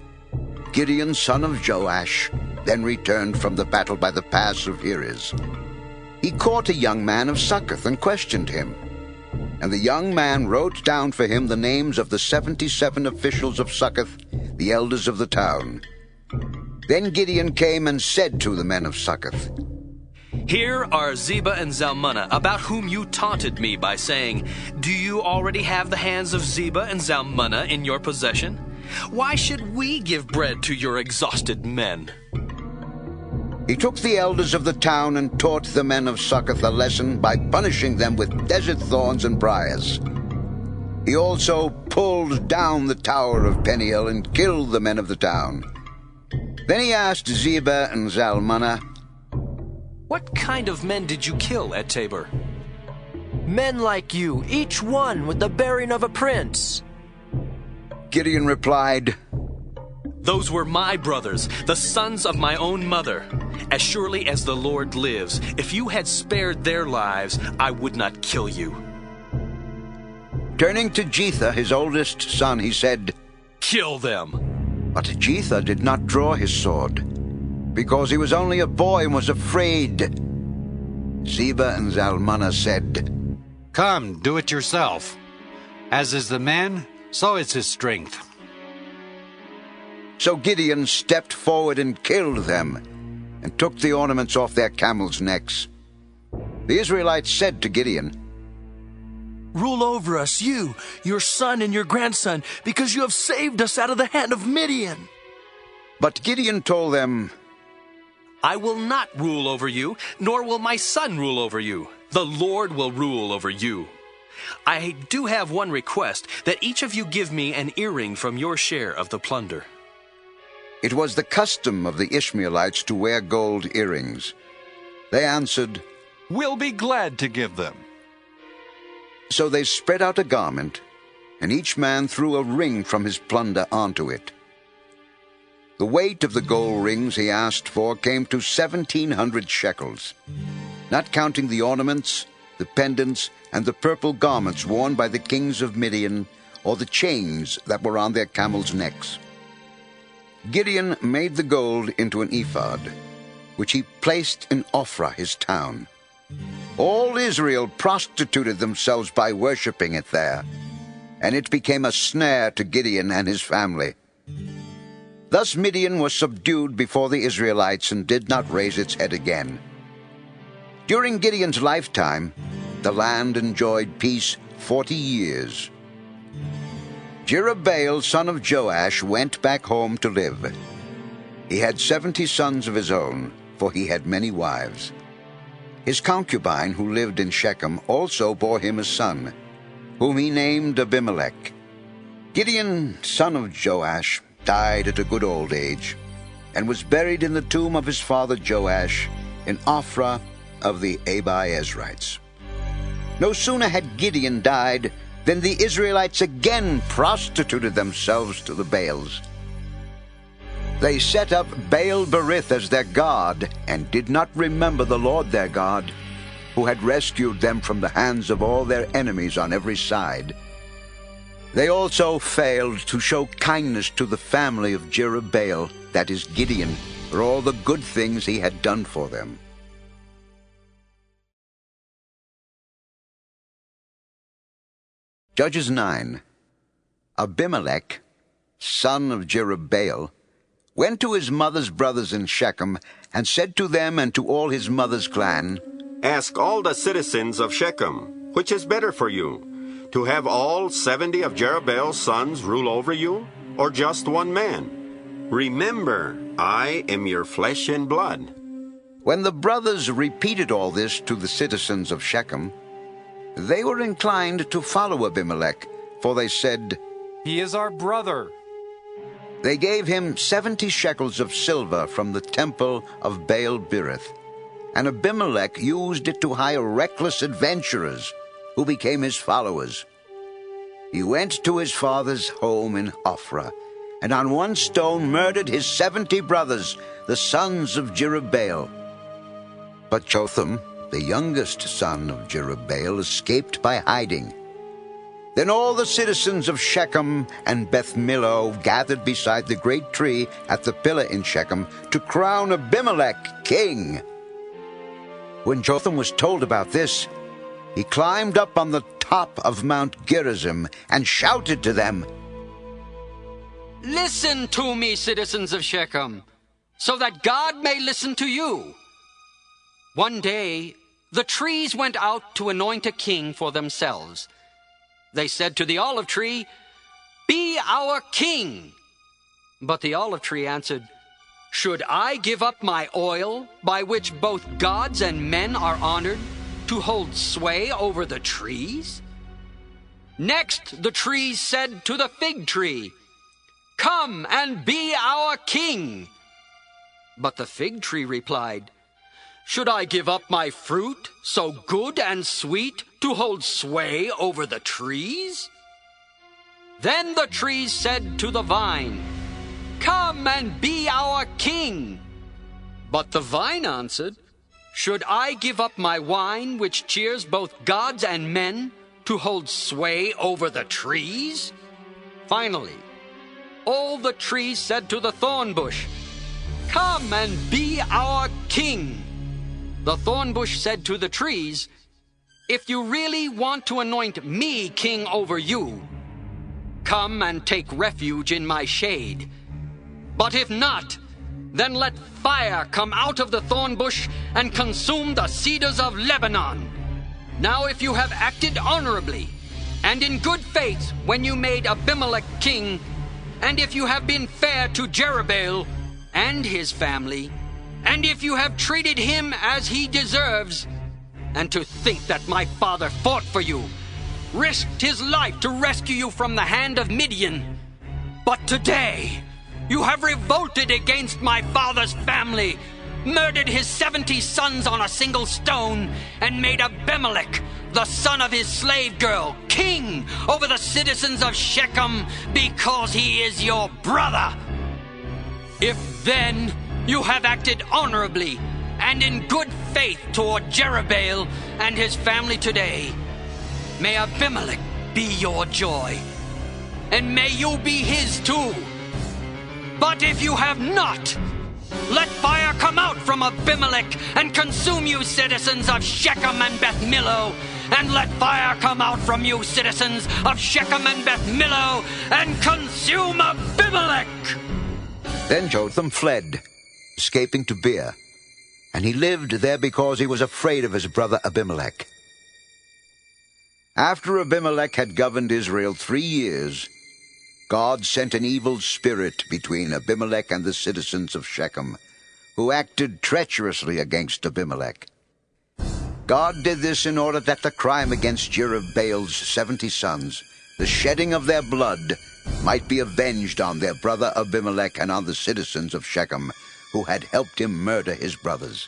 Gideon, son of Joash, then returned from the battle by the pass of Heres. He caught a young man of Succoth and questioned him. And the young man wrote down for him the names of the 77 officials of Succoth, the elders of the town. Then Gideon came and said to the men of Succoth, "Here are Zebah and Zalmunna, about whom you taunted me by saying, 'Do you already have the hands of Zebah and Zalmunna in your possession? Why should we give bread to your exhausted men?'" He took the elders of the town and taught the men of Succoth a lesson by punishing them with desert thorns and briars. He also pulled down the tower of Peniel and killed the men of the town. Then he asked Zebah and Zalmunna, "What kind of men did you kill at Tabor?" "Men like you, each one with the bearing of a prince." Gideon replied, "Those were my brothers, the sons of my own mother. As surely as the Lord lives, if you had spared their lives, I would not kill you." Turning to Jether, his oldest son, he said, "Kill them." But Jether did not draw his sword, because he was only a boy and was afraid. Zebah and Zalmunna said, "Come, do it yourself. As is the man, so is his strength." So Gideon stepped forward and killed them, and took the ornaments off their camels' necks. The Israelites said to Gideon, "Rule over us, you, your son and your grandson, because you have saved us out of the hand of Midian." But Gideon told them, "I will not rule over you, nor will my son rule over you. The Lord will rule over you. I do have one request, that each of you give me an earring from your share of the plunder." It was the custom of the Ishmaelites to wear gold earrings. They answered, "We'll be glad to give them." So they spread out a garment, and each man threw a ring from his plunder onto it. The weight of the gold rings he asked for came to 1,700 shekels, not counting the ornaments, the pendants, and the purple garments worn by the kings of Midian, or the chains that were on their camels' necks. Gideon made the gold into an ephod, which he placed in Ophrah, his town. All Israel prostituted themselves by worshipping it there, and it became a snare to Gideon and his family. Thus Midian was subdued before the Israelites and did not raise its head again. During Gideon's lifetime, the land enjoyed peace 40 years. Jerubbaal, son of Joash, went back home to live. He had 70 sons of his own, for he had many wives. His concubine, who lived in Shechem, also bore him a son, whom he named Abimelech. Gideon, son of Joash, died at a good old age, and was buried in the tomb of his father Joash in Ophrah of the Abiezrites. No sooner had Gideon died than the Israelites again prostituted themselves to the Baals. They set up Baal-berith as their god, and did not remember the Lord their God, who had rescued them from the hands of all their enemies on every side. They also failed to show kindness to the family of Jerubbaal, that is Gideon, for all the good things he had done for them. Judges 9. Abimelech, son of Jerubbaal, went to his mother's brothers in Shechem, and said to them and to all his mother's clan, Ask all the citizens of Shechem, which is better for you, to have all 70 of Jerubbaal's sons rule over you, or just one man? Remember, I am your flesh and blood. When the brothers repeated all this to the citizens of Shechem, they were inclined to follow Abimelech, for they said, He is our brother. They gave him 70 shekels of silver from the temple of Baal-berith, and Abimelech used it to hire reckless adventurers, who became his followers. He went to his father's home in Ophrah, and on one stone murdered his 70 brothers, the sons of Jerubbaal. But Jotham, the youngest son of Jerubbaal, escaped by hiding. Then all the citizens of Shechem and Beth Millo gathered beside the great tree at the pillar in Shechem to crown Abimelech king. When Jotham was told about this, he climbed up on the top of Mount Gerizim and shouted to them, Listen to me, citizens of Shechem, so that God may listen to you. One day, the trees went out to anoint a king for themselves. They said to the olive tree, Be our king. But the olive tree answered, Should I give up my oil, by which both gods and men are honored, to hold sway over the trees? Next the trees said to the fig tree, Come and be our king. But the fig tree replied, Should I give up my fruit, so good and sweet, to hold sway over the trees? Then the trees said to the vine, Come and be our king. But the vine answered, Should I give up my wine, which cheers both gods and men, to hold sway over the trees? Finally, all the trees said to the thorn bush, Come and be our king. The thorn bush said to the trees, If you really want to anoint me king over you, come and take refuge in my shade. But if not, then let fire come out of the thorn bush and consume the cedars of Lebanon. Now if you have acted honorably and in good faith when you made Abimelech king, and if you have been fair to Jerubbaal and his family, and if you have treated him as he deserves, and to think that my father fought for you, risked his life to rescue you from the hand of Midian. But today, you have revolted against my father's family, murdered his 70 sons on a single stone, and made Abimelech, the son of his slave girl, king over the citizens of Shechem, because he is your brother. If then you have acted honorably and in good faith toward Jerubbaal and his family today, may Abimelech be your joy, and may you be his too. But if you have not, let fire come out from Abimelech and consume you citizens of Shechem and Beth Millo, and let fire come out from you citizens of Shechem and Beth Millo and consume Abimelech. Then Jotham fled, escaping to Beer, and he lived there because he was afraid of his brother Abimelech. After Abimelech had governed Israel 3 years, God sent an evil spirit between Abimelech and the citizens of Shechem, who acted treacherously against Abimelech. God did this in order that the crime against Jerubbaal's 70 sons, the shedding of their blood, might be avenged on their brother Abimelech and on the citizens of Shechem, who had helped him murder his brothers.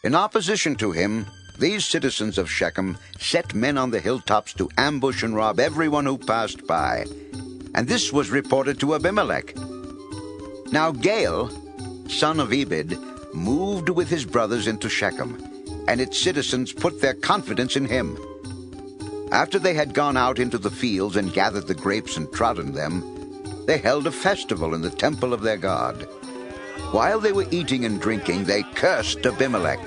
In opposition to him, these citizens of Shechem set men on the hilltops to ambush and rob everyone who passed by, and this was reported to Abimelech. Now Gaal, son of Ebed, moved with his brothers into Shechem, and its citizens put their confidence in him. After they had gone out into the fields and gathered the grapes and trodden them, they held a festival in the temple of their God. While they were eating and drinking, they cursed Abimelech.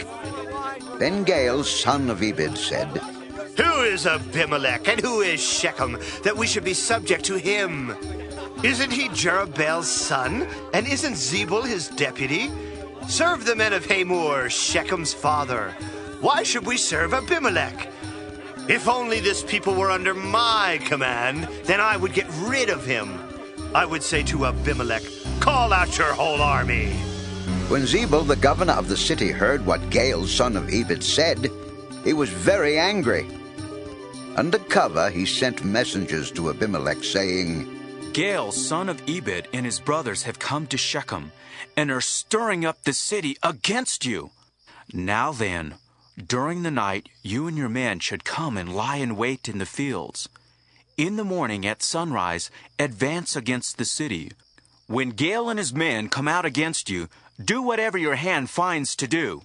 Then Gaal, son of Ebed, said, Who is Abimelech and who is Shechem, that we should be subject to him? Isn't he Jerubbaal's son, and isn't Zebul his deputy? Serve the men of Hamor, Shechem's father. Why should we serve Abimelech? If only this people were under my command, then I would get rid of him. I would say to Abimelech, call out your whole army. When Zebul, the governor of the city, heard what Gaal, son of Ebed, said, he was very angry. Under cover, he sent messengers to Abimelech, saying, Gaal, son of Ebed, and his brothers have come to Shechem, and are stirring up the city against you. Now then, during the night, you and your men should come and lie in wait in the fields. In the morning at sunrise, advance against the city. When Gaal and his men come out against you, do whatever your hand finds to do.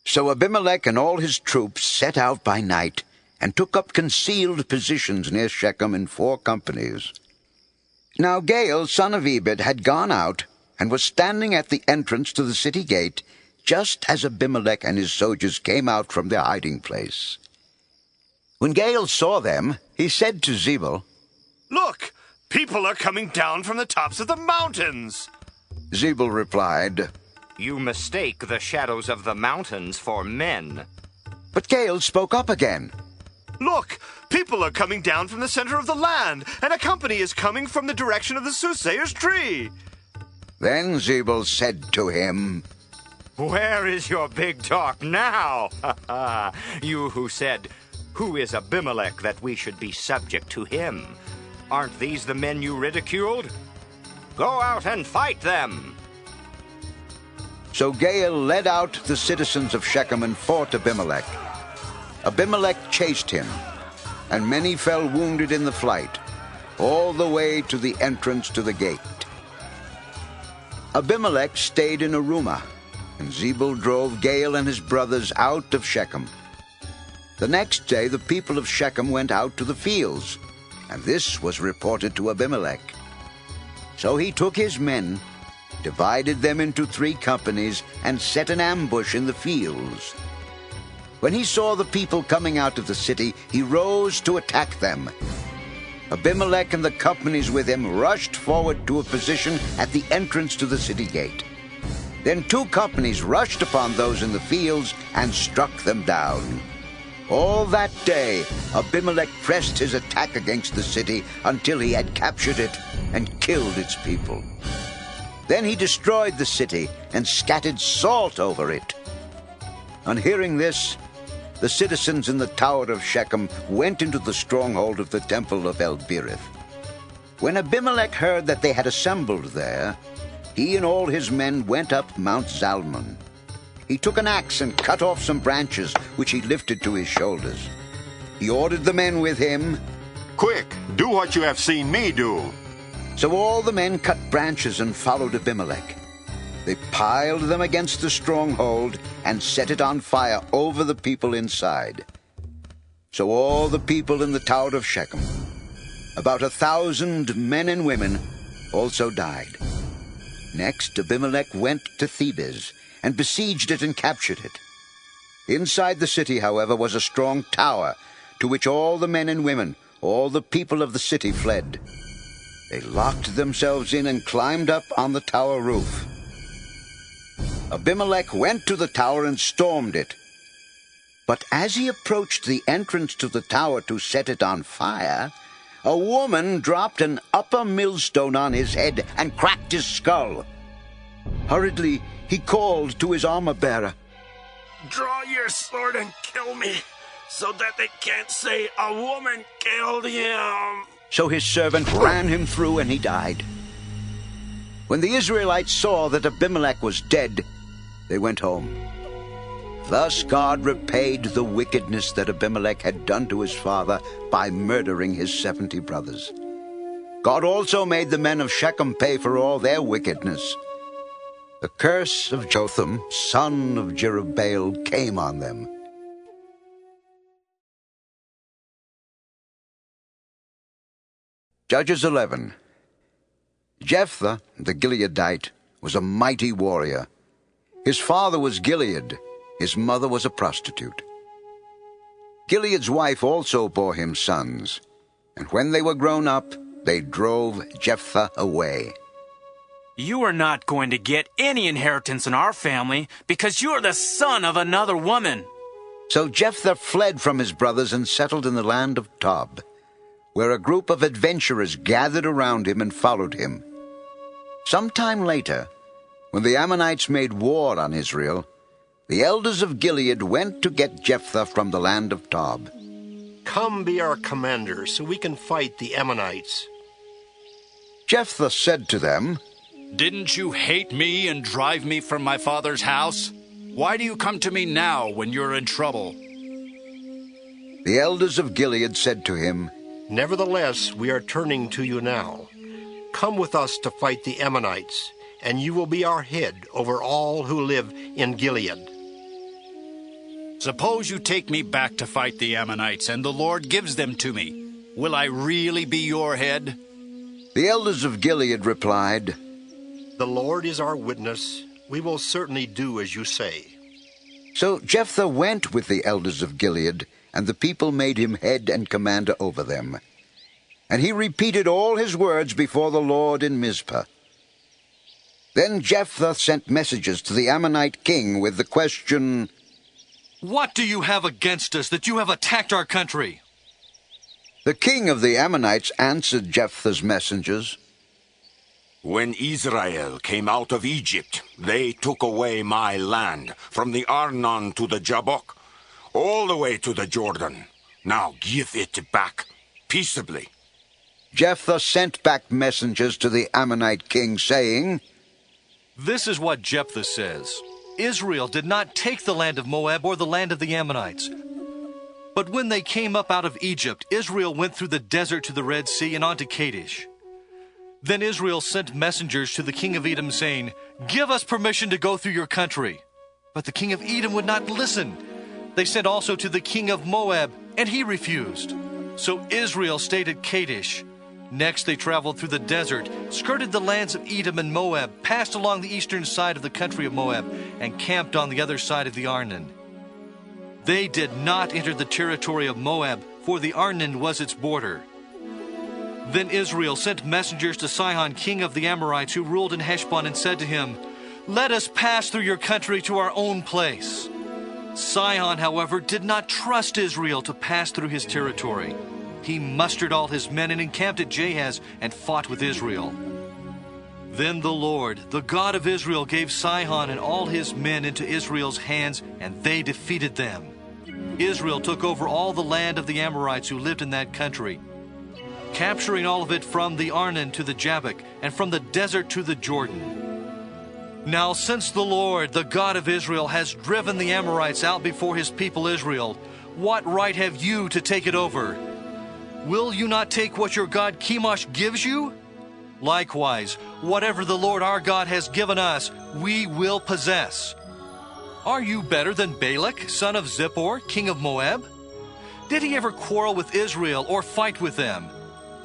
So Abimelech and all his troops set out by night and took up concealed positions near Shechem in 4 companies. Now Gaal, son of Ebed, had gone out and was standing at the entrance to the city gate, just as Abimelech and his soldiers came out from their hiding place. When Gaal saw them, he said to Zebul, Look, people are coming down from the tops of the mountains. Zebul replied, You mistake the shadows of the mountains for men. But Gaal spoke up again. Look, people are coming down from the center of the land, and a company is coming from the direction of the soothsayer's tree. Then Zebul said to him, Where is your big talk now? You who said, Who is Abimelech that we should be subject to him? Aren't these the men you ridiculed? Go out and fight them. So Gaal led out the citizens of Shechem and fought Abimelech. Abimelech chased him, and many fell wounded in the flight, all the way to the entrance to the gate. Abimelech stayed in Arumah, and Zebul drove Gaal and his brothers out of Shechem. The next day the people of Shechem went out to the fields, and this was reported to Abimelech. So he took his men, divided them into 3 companies, and set an ambush in the fields. When he saw the people coming out of the city, he rose to attack them. Abimelech and the companies with him rushed forward to a position at the entrance to the city gate. Then 2 companies rushed upon those in the fields and struck them down. All that day, Abimelech pressed his attack against the city until he had captured it and killed its people. Then he destroyed the city and scattered salt over it. On hearing this, the citizens in the tower of Shechem went into the stronghold of the temple of El-Berith. When Abimelech heard that they had assembled there, he and all his men went up Mount Zalmon. He took an axe and cut off some branches, which he lifted to his shoulders. He ordered the men with him, Quick, do what you have seen me do. So all the men cut branches and followed Abimelech. They piled them against the stronghold and set it on fire over the people inside. So all the people in the tower of Shechem, about 1,000 men and women, also died. Next, Abimelech went to Thebez and besieged it and captured it. Inside the city, however, was a strong tower, to which all the men and women, all the people of the city fled. They locked themselves in and climbed up on the tower roof. Abimelech went to the tower and stormed it. But as he approached the entrance to the tower to set it on fire, a woman dropped an upper millstone on his head and cracked his skull. Hurriedly, he called to his armor-bearer, "Draw your sword and kill me, so that they can't say a woman killed him." So his servant ran him through, and he died. When the Israelites saw that Abimelech was dead, they went home. Thus God repaid the wickedness that Abimelech had done to his father by murdering his 70 brothers. God also made the men of Shechem pay for all their wickedness. The curse of Jotham, son of Jerubbaal, came on them. Judges 11. Jephthah, the Gileadite, was a mighty warrior. His father was Gilead. His mother was a prostitute. Gilead's wife also bore him sons, and when they were grown up, they drove Jephthah away. "You are not going to get any inheritance in our family because you are the son of another woman." So Jephthah fled from his brothers and settled in the land of Tob, where a group of adventurers gathered around him and followed him. Some time later, when the Ammonites made war on Israel, the elders of Gilead went to get Jephthah from the land of Tob. "Come be our commander, so we can fight the Ammonites." Jephthah said to them, "Didn't you hate me and drive me from my father's house? Why do you come to me now when you're in trouble?" The elders of Gilead said to him, "Nevertheless, we are turning to you now. Come with us to fight the Ammonites, and you will be our head over all who live in Gilead." "Suppose you take me back to fight the Ammonites, and the Lord gives them to me. Will I really be your head?" The elders of Gilead replied, "The Lord is our witness. We will certainly do as you say." So Jephthah went with the elders of Gilead, and the people made him head and commander over them. And he repeated all his words before the Lord in Mizpah. Then Jephthah sent messages to the Ammonite king with the question, "What do you have against us that you have attacked our country?" The king of the Ammonites answered Jephthah's messengers, "When Israel came out of Egypt, they took away my land, from the Arnon to the Jabbok, all the way to the Jordan. Now give it back, peaceably." Jephthah sent back messengers to the Ammonite king, saying, "This is what Jephthah says. Israel did not take the land of Moab or the land of the Ammonites. But when they came up out of Egypt, Israel went through the desert to the Red Sea and on to Kadesh. Then Israel sent messengers to the king of Edom, saying, 'Give us permission to go through your country.' But the king of Edom would not listen. They sent also to the king of Moab, and he refused. So Israel stayed at Kadesh. Next they traveled through the desert, skirted the lands of Edom and Moab, passed along the eastern side of the country of Moab, and camped on the other side of the Arnon. They did not enter the territory of Moab, for the Arnon was its border. Then Israel sent messengers to Sihon, king of the Amorites, who ruled in Heshbon, and said to him, 'Let us pass through your country to our own place.' Sihon, however, did not trust Israel to pass through his territory. He mustered all his men and encamped at Jahaz and fought with Israel. Then the Lord, the God of Israel, gave Sihon and all his men into Israel's hands, and they defeated them. Israel took over all the land of the Amorites who lived in that country, capturing all of it from the Arnon to the Jabbok, and from the desert to the Jordan. Now since the Lord, the God of Israel, has driven the Amorites out before his people Israel, what right have you to take it over? Will you not take what your god Chemosh gives you? Likewise, whatever the Lord our God has given us, we will possess. Are you better than Balak, son of Zippor, king of Moab? Did he ever quarrel with Israel or fight with them?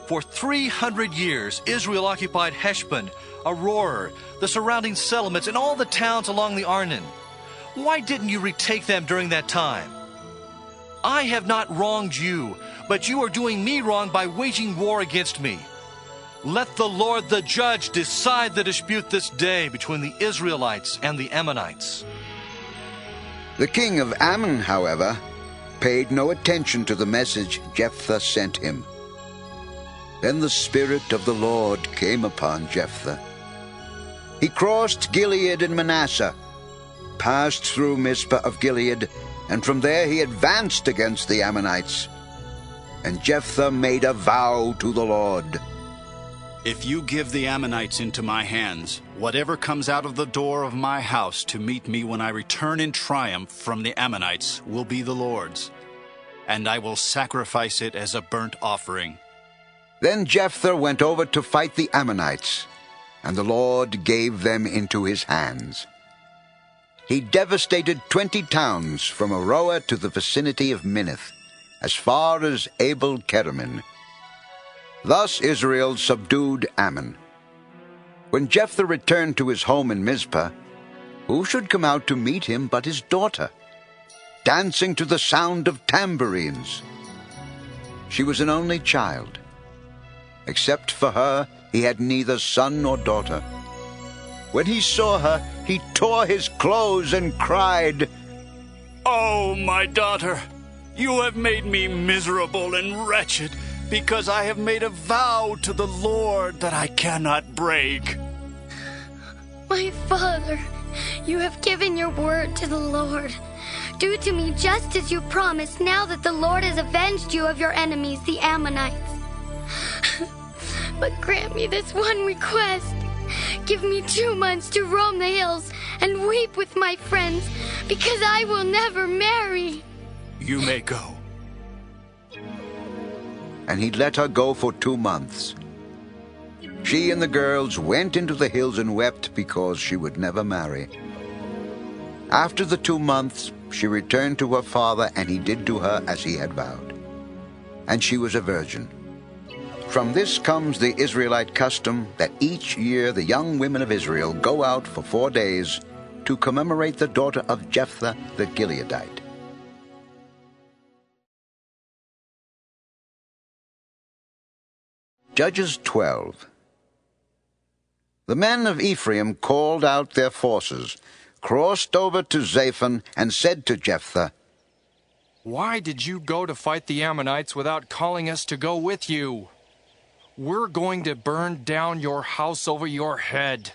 For 300 years, Israel occupied Heshbon, Aroer, the surrounding settlements, and all the towns along the Arnon. Why didn't you retake them during that time? I have not wronged you, but you are doing me wrong by waging war against me. Let the Lord the judge decide the dispute this day between the Israelites and the Ammonites. The king of Ammon, however, paid no attention to the message Jephthah sent him. Then the Spirit of the Lord came upon Jephthah. He crossed Gilead and Manasseh, passed through Mizpah of Gilead, and from there he advanced against the Ammonites. And Jephthah made a vow to the Lord. If you give the Ammonites into my hands, whatever comes out of the door of my house to meet me when I return in triumph from the Ammonites will be the Lord's, and I will sacrifice it as a burnt offering. Then Jephthah went over to fight the Ammonites, and the Lord gave them into his hands. He devastated 20 towns from Aroer to the vicinity of Minnith, as far as Abel-Keramim. Thus Israel subdued Ammon. When Jephthah returned to his home in Mizpah, who should come out to meet him but his daughter, dancing to the sound of tambourines? She was an only child. Except for her, he had neither son nor daughter. When he saw her, he tore his clothes and cried, "Oh, my daughter, you have made me miserable and wretched, because I have made a vow to the Lord that I cannot break." My father, you have given your word to the Lord. Do to me just as you promised, now that the Lord has avenged you of your enemies, the Ammonites. But grant me this one request. Give me 2 months to roam the hills and weep with my friends, because I will never marry. You may go. And he let her go for 2 months. She and the girls went into the hills and wept because she would never marry. After the 2 months, she returned to her father, and he did to her as he had vowed. And she was a virgin. From this comes the Israelite custom that each year the young women of Israel go out for 4 days to commemorate the daughter of Jephthah the Gileadite. Judges 12. The men of Ephraim called out their forces, crossed over to Zaphon, and said to Jephthah, "Why did you go to fight the Ammonites without calling us to go with you? We're going to burn down your house over your head."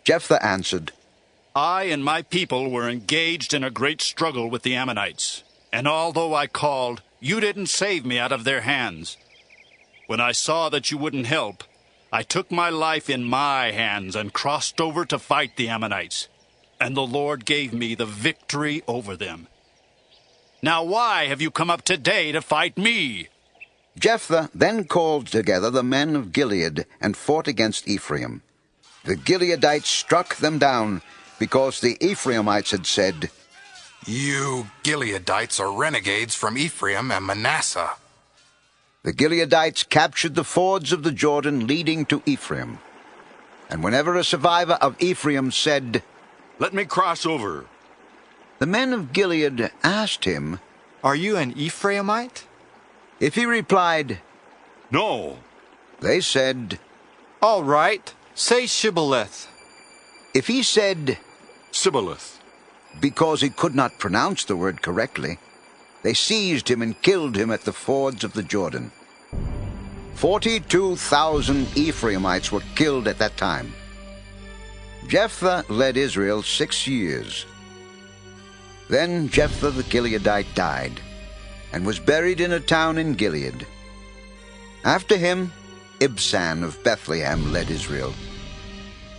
Jephthah answered, I and my people were engaged in a great struggle with the Ammonites, and although I called, you didn't save me out of their hands. When I saw that you wouldn't help, I took my life in my hands and crossed over to fight the Ammonites, and the Lord gave me the victory over them. Now why have you come up today to fight me?" Jephthah then called together the men of Gilead and fought against Ephraim. The Gileadites struck them down because the Ephraimites had said, "You Gileadites are renegades from Ephraim and Manasseh." The Gileadites captured the fords of the Jordan leading to Ephraim. And whenever a survivor of Ephraim said, "Let me cross over," the men of Gilead asked him, "Are you an Ephraimite?" If he replied, "No," they said, "All right, say Shibboleth." If he said, "Sibboleth," because he could not pronounce the word correctly, they seized him and killed him at the fords of the Jordan. 42,000 Ephraimites were killed at that time. Jephthah led Israel 6 years. Then Jephthah the Gileadite died, and was buried in a town in Gilead. After him, Ibzan of Bethlehem led Israel.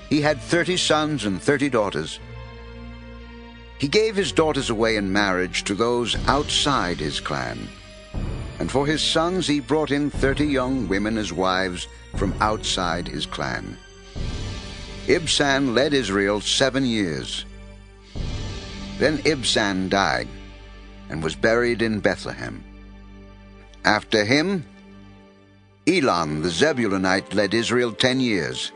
He had 30 sons and 30 daughters. He gave his daughters away in marriage to those outside his clan, and And for his sons he brought in 30 young women as wives from outside his clan. Ibzan led Israel 7 years. Then Ibzan died and was buried in Bethlehem. After him, Elon the Zebulunite led Israel 10 years.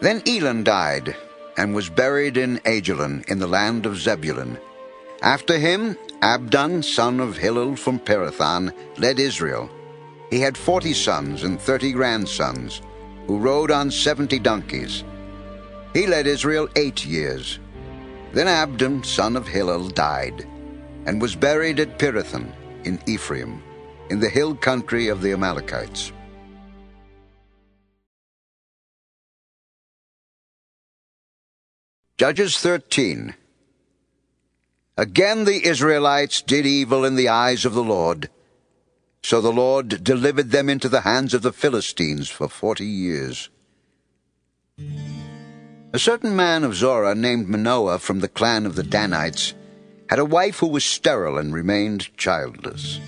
Then Elon died and was buried in Ajalon in the land of Zebulun. After him, Abdon, son of Hillel from Pirathon, led Israel. He had 40 sons and 30 grandsons, who rode on 70 donkeys. He led Israel 8 years. Then Abdon, son of Hillel, died, and was buried at Pirathon in Ephraim, in the hill country of the Amalekites. Judges 13. Again the Israelites did evil in the eyes of the Lord. So the Lord delivered them into the hands of the Philistines for 40 years. A certain man of Zorah named Manoah from the clan of the Danites had a wife who was sterile and remained childless.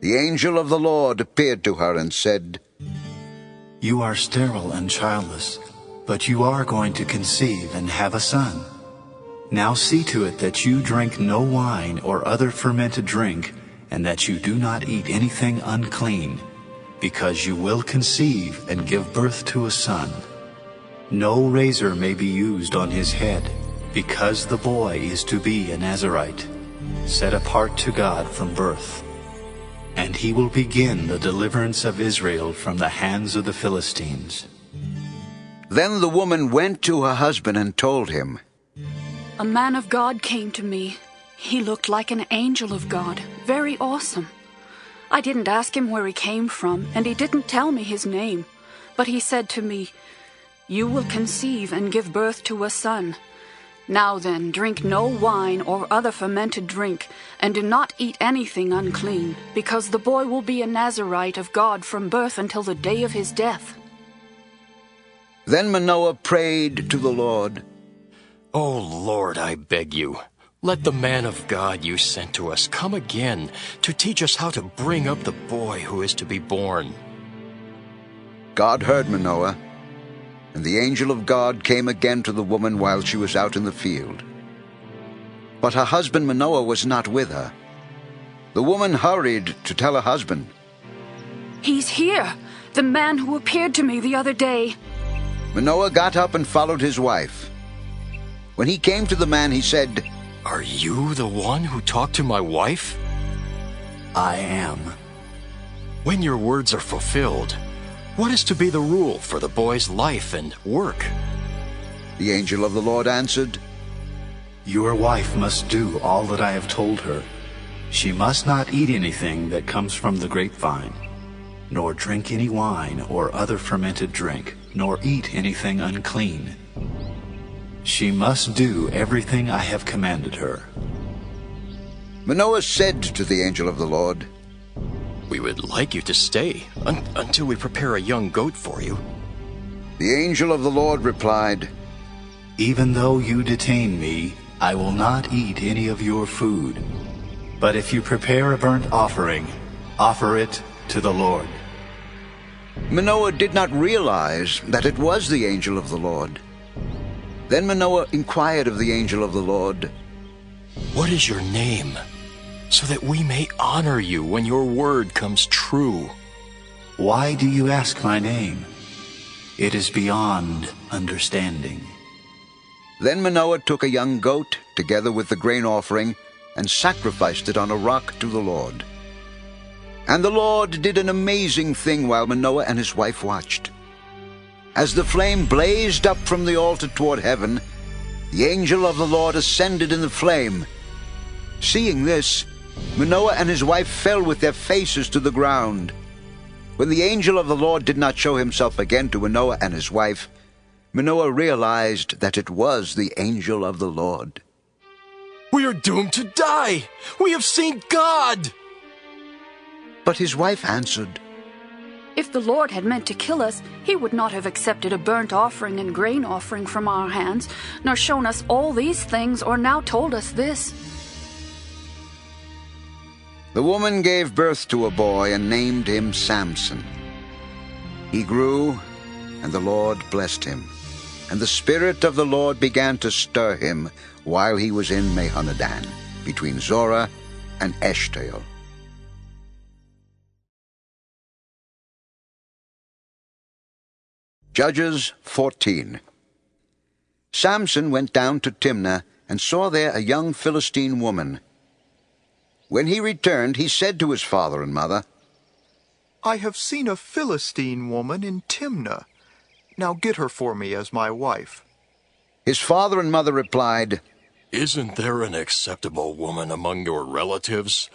The angel of the Lord appeared to her and said, "You are sterile and childless, but you are going to conceive and have a son. Now see to it that you drink no wine or other fermented drink, and that you do not eat anything unclean, because you will conceive and give birth to a son. No razor may be used on his head, because the boy is to be a Nazirite, set apart to God from birth. And he will begin the deliverance of Israel from the hands of the Philistines." Then the woman went to her husband and told him, "A man of God came to me. He looked like an angel of God, very awesome. I didn't ask him where he came from, and he didn't tell me his name. But he said to me, 'You will conceive and give birth to a son. Now then, drink no wine or other fermented drink, and do not eat anything unclean, because the boy will be a Nazirite of God from birth until the day of his death.'" Then Manoah prayed to the Lord, "O Lord, I beg you, let the man of God you sent to us come again to teach us how to bring up the boy who is to be born." God heard Manoah, and the angel of God came again to the woman while she was out in the field. But her husband Manoah was not with her. The woman hurried to tell her husband, "He's here, the man who appeared to me the other day." Manoah got up and followed his wife. When he came to the man, he said, "Are you the one who talked to my wife?" "I am." "When your words are fulfilled, what is to be the rule for the boy's life and work?" The angel of the Lord answered, "Your wife must do all that I have told her. She must not eat anything that comes from the grapevine, nor drink any wine or other fermented drink, nor eat anything unclean. She must do everything I have commanded her." Manoah said to the angel of the Lord, "We would like you to stay until we prepare a young goat for you." The angel of the Lord replied, "Even though you detain me, I will not eat any of your food. But if you prepare a burnt offering, offer it to the Lord." Manoah did not realize that it was the angel of the Lord. Then Manoah inquired of the angel of the Lord, "What is your name, so that we may honor you when your word comes true?" "Why do you ask my name? It is beyond understanding." Then Manoah took a young goat, together with the grain offering, and sacrificed it on a rock to the Lord. And the Lord did an amazing thing while Manoah and his wife watched. As the flame blazed up from the altar toward heaven, the angel of the Lord ascended in the flame. Seeing this, Manoah and his wife fell with their faces to the ground. When the angel of the Lord did not show himself again to Manoah and his wife, Manoah realized that it was the angel of the Lord. "We are doomed to die! We have seen God!" But his wife answered, "If the Lord had meant to kill us, he would not have accepted a burnt offering and grain offering from our hands, nor shown us all these things, or now told us this." The woman gave birth to a boy and named him Samson. He grew, and the Lord blessed him. And the Spirit of the Lord began to stir him while he was in Mahanadan, between Zorah and Eshtaol. Judges 14. Samson went down to Timnah and saw there a young Philistine woman. When he returned, he said to his father and mother, I have seen a Philistine woman in Timnah. Now get her for me as my wife. His father and mother replied, Isn't there an acceptable woman among your relatives,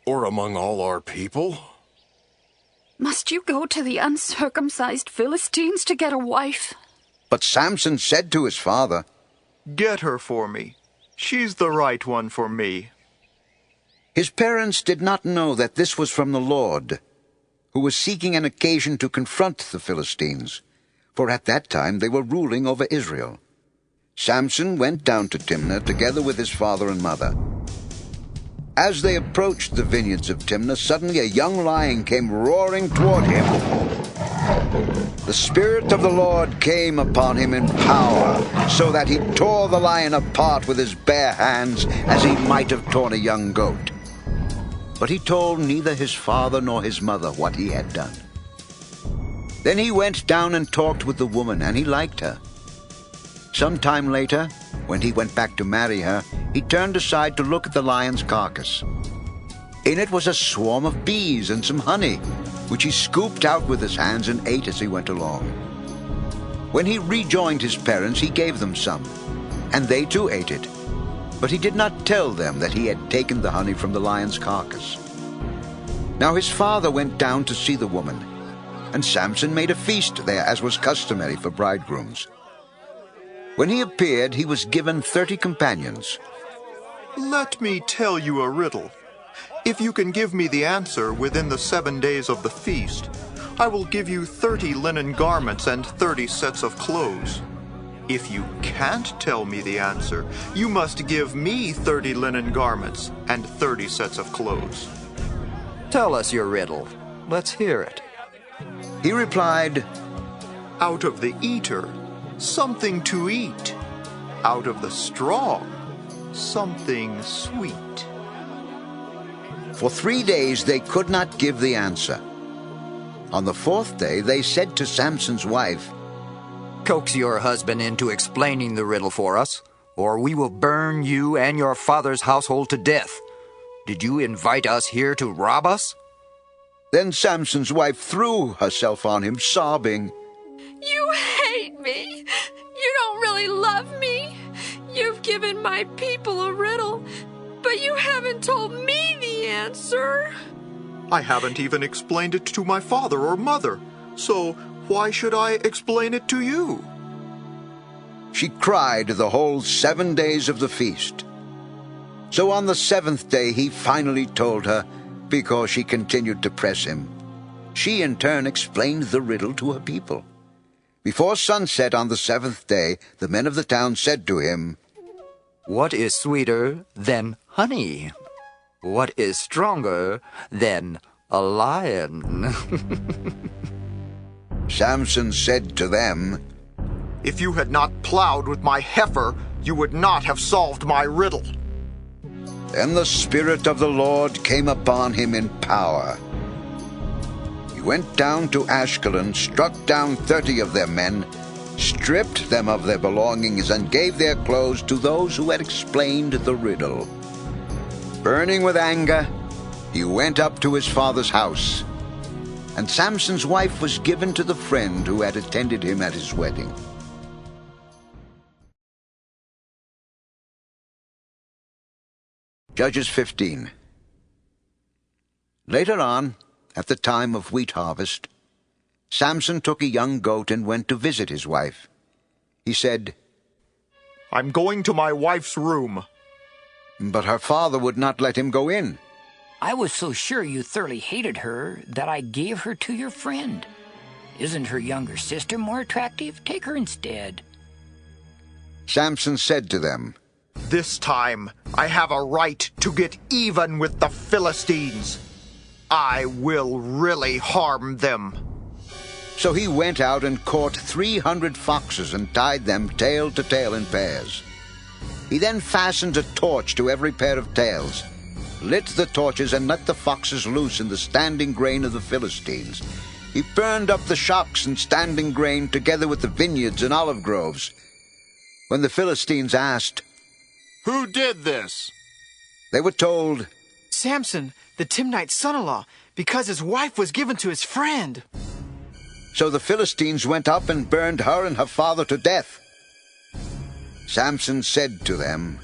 or among all our people? Must you go to the uncircumcised Philistines to get a wife? But Samson said to his father, Get her for me. She's the right one for me. His parents did not know that this was from the Lord, who was seeking an occasion to confront the Philistines, for at that time they were ruling over Israel. Samson went down to Timnah together with his father and mother. As they approached the vineyards of Timnah, suddenly a young lion came roaring toward him. The Spirit of the Lord came upon him in power, so that he tore the lion apart with his bare hands, as he might have torn a young goat. But he told neither his father nor his mother what he had done. Then he went down and talked with the woman, and he liked her. Some time later, when he went back to marry her, he turned aside to look at the lion's carcass. In it was a swarm of bees and some honey, which he scooped out with his hands and ate as he went along. When he rejoined his parents, he gave them some, and they too ate it. But he did not tell them that he had taken the honey from the lion's carcass. Now his father went down to see the woman, and Samson made a feast there, as was customary for bridegrooms. When he appeared, he was given 30 companions. Let me tell you a riddle. If you can give me the answer within the 7 days of the feast, I will give you 30 linen garments and 30 sets of clothes. If you can't tell me the answer, you must give me 30 linen garments and 30 sets of clothes. Tell us your riddle. Let's hear it. He replied, Out of the eater, something to eat. Out of the strong, something sweet. For 3 days they could not give the answer. On the 4th day they said to Samson's wife, Coax your husband into explaining the riddle for us, or we will burn you and your father's household to death. Did you invite us here to rob us? Then Samson's wife threw herself on him, sobbing, You hate me. You don't really love me. You've given my people a riddle, but you haven't told me the answer. I haven't even explained it to my father or mother, so why should I explain it to you? She cried the whole 7 days of the feast. So on the 7th day he finally told her, because she continued to press him. She in turn explained the riddle to her people. Before sunset on the 7th day, the men of the town said to him, What is sweeter than honey? What is stronger than a lion? Samson said to them, If you had not plowed with my heifer, you would not have solved my riddle. Then the Spirit of the Lord came upon him in power. He went down to Ashkelon, struck down 30 of their men, stripped them of their belongings, and gave their clothes to those who had explained the riddle. Burning with anger, he went up to his father's house, and Samson's wife was given to the friend who had attended him at his wedding. Judges 15. Later on, at the time of wheat harvest, Samson took a young goat and went to visit his wife. He said, I'm going to my wife's room. But her father would not let him go in. I was so sure you thoroughly hated her that I gave her to your friend. Isn't her younger sister more attractive? Take her instead. Samson said to them, This time I have a right to get even with the Philistines. I will really harm them. So he went out and caught 300 foxes and tied them tail to tail in pairs. He then fastened a torch to every pair of tails, lit the torches, and let the foxes loose in the standing grain of the Philistines. He burned up the shocks and standing grain together with the vineyards and olive groves. When the Philistines asked, "Who did this?" they were told, "Samson, the Timnite's son-in-law, because his wife was given to his friend." So the Philistines went up and burned her and her father to death. Samson said to them,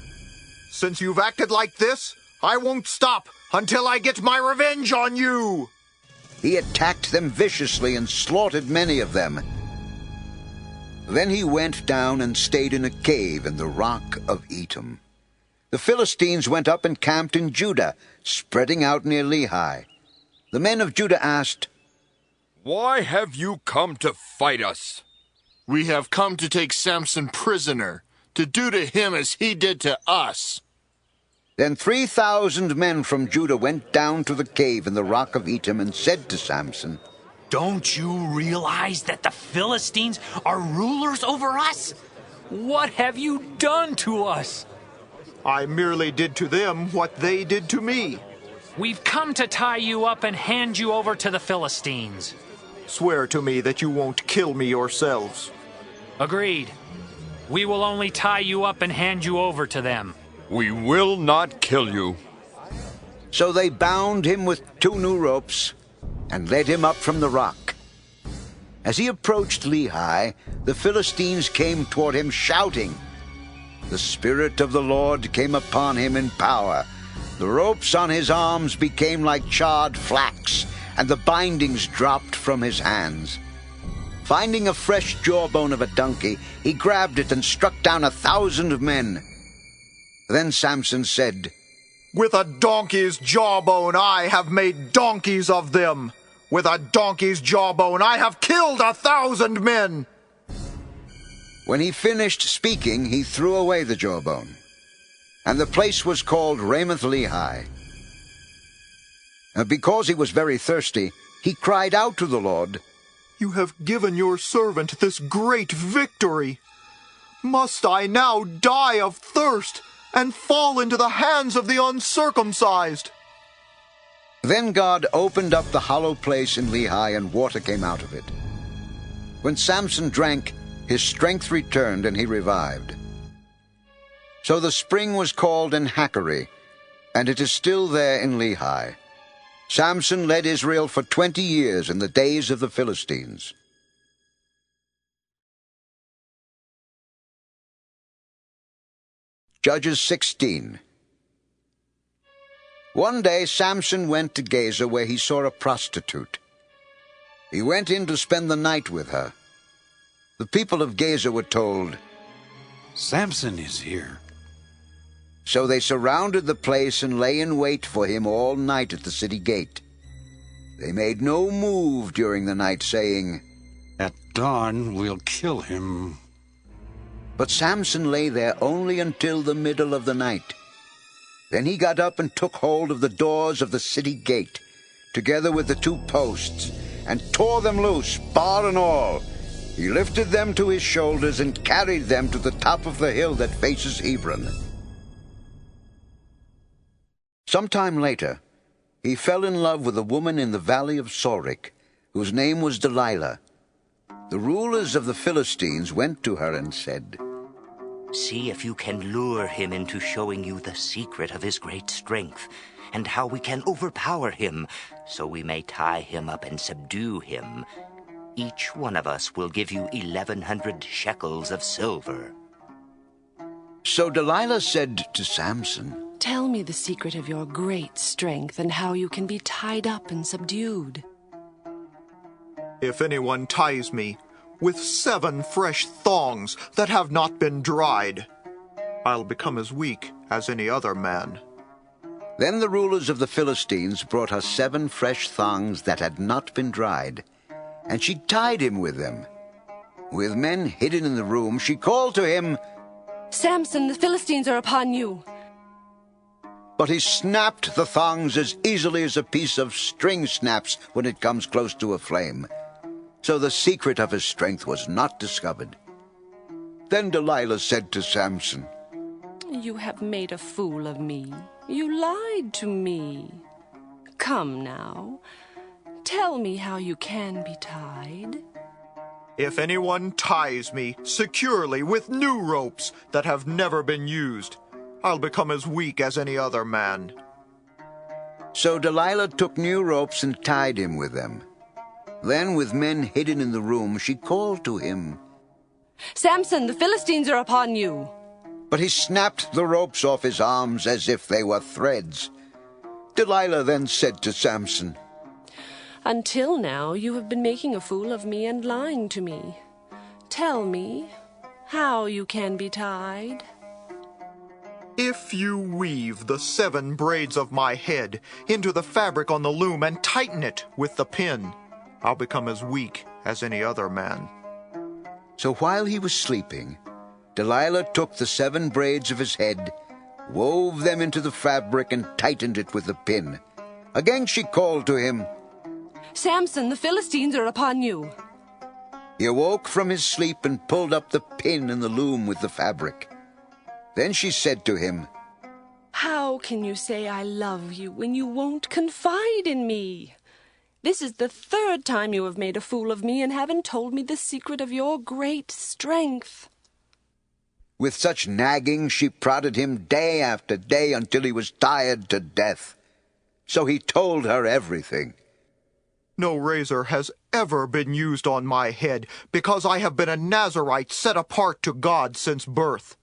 "Since you've acted like this, I won't stop until I get my revenge on you." He attacked them viciously and slaughtered many of them. Then he went down and stayed in a cave in the rock of Etam. The Philistines went up and camped in Judah, spreading out near Lehi. The men of Judah asked, "Why have you come to fight us?" "We have come to take Samson prisoner, to do to him as he did to us." Then 3,000 men from Judah went down to the cave in the rock of Etam and said to Samson, "Don't you realize that the Philistines are rulers over us? What have you done to us?" "I merely did to them what they did to me." "We've come to tie you up and hand you over to the Philistines." "Swear to me that you won't kill me yourselves." "Agreed. We will only tie you up and hand you over to them." "We will not kill you." So they bound him with 2 new ropes and led him up from the rock. As he approached Lehi, the Philistines came toward him shouting. The Spirit of the Lord came upon him in power. The ropes on his arms became like charred flax, and the bindings dropped from his hands. Finding a fresh jawbone of a donkey, he grabbed it and struck down 1,000 men. Then Samson said, "With a donkey's jawbone I have made donkeys of them. With a donkey's jawbone I have killed 1,000 men." When he finished speaking, he threw away the jawbone, and the place was called Ramoth-Lehi. Because he was very thirsty, he cried out to the Lord, "You have given your servant this great victory. Must I now die of thirst and fall into the hands of the uncircumcised?" Then God opened up the hollow place in Lehi, and water came out of it. When Samson drank, his strength returned, and he revived. So the spring was called En-Hakkore, and it is still there in Lehi. Samson led Israel for 20 years in the days of the Philistines. Judges 16. One day Samson went to Gaza, where he saw a prostitute. He went in to spend the night with her. The people of Gaza were told, "Samson is here." So they surrounded the place and lay in wait for him all night at the city gate. They made no move during the night, saying, "At dawn we'll kill him." But Samson lay there only until the middle of the night. Then he got up and took hold of the doors of the city gate, together with the 2 posts, and tore them loose, bar and all. He lifted them to his shoulders and carried them to the top of the hill that faces Hebron. Some time later, he fell in love with a woman in the valley of Sorek, whose name was Delilah. The rulers of the Philistines went to her and said, "See if you can lure him into showing you the secret of his great strength, and how we can overpower him, so we may tie him up and subdue him. Each one of us will give you 1,100 shekels of silver." So Delilah said to Samson, "Tell me the secret of your great strength and how you can be tied up and subdued." "If anyone ties me with 7 fresh thongs that have not been dried, I'll become as weak as any other man." Then the rulers of the Philistines brought her 7 fresh thongs that had not been dried, and she tied him with them. With men hidden in the room, she called to him, "Samson, the Philistines are upon you." But he snapped the thongs as easily as a piece of string snaps when it comes close to a flame. So the secret of his strength was not discovered. Then Delilah said to Samson, "You have made a fool of me. You lied to me. Come now, tell me how you can be tied." If anyone ties me securely with new ropes that have never been used, I'll become as weak as any other man. So Delilah took new ropes and tied him with them. Then, with men hidden in the room, she called to him. "Samson, the Philistines are upon you." But he snapped the ropes off his arms as if they were threads. Delilah then said to Samson, "Until now you have been making a fool of me and lying to me. Tell me how you can be tied." If you weave the 7 braids of my head into the fabric on the loom and tighten it with the pin, I'll become as weak as any other man. So while he was sleeping, Delilah took the 7 braids of his head, wove them into the fabric, and tightened it with the pin. Again she called to him, "Samson, the Philistines are upon you." He awoke from his sleep and pulled up the pin in the loom with the fabric. Then she said to him, "How can you say I love you when you won't confide in me? This is the 3rd time you have made a fool of me and haven't told me the secret of your great strength." With such nagging, she prodded him day after day until he was tired to death. So he told her everything. No razor has ever been used on my head, because I have been a Nazirite set apart to God since birth.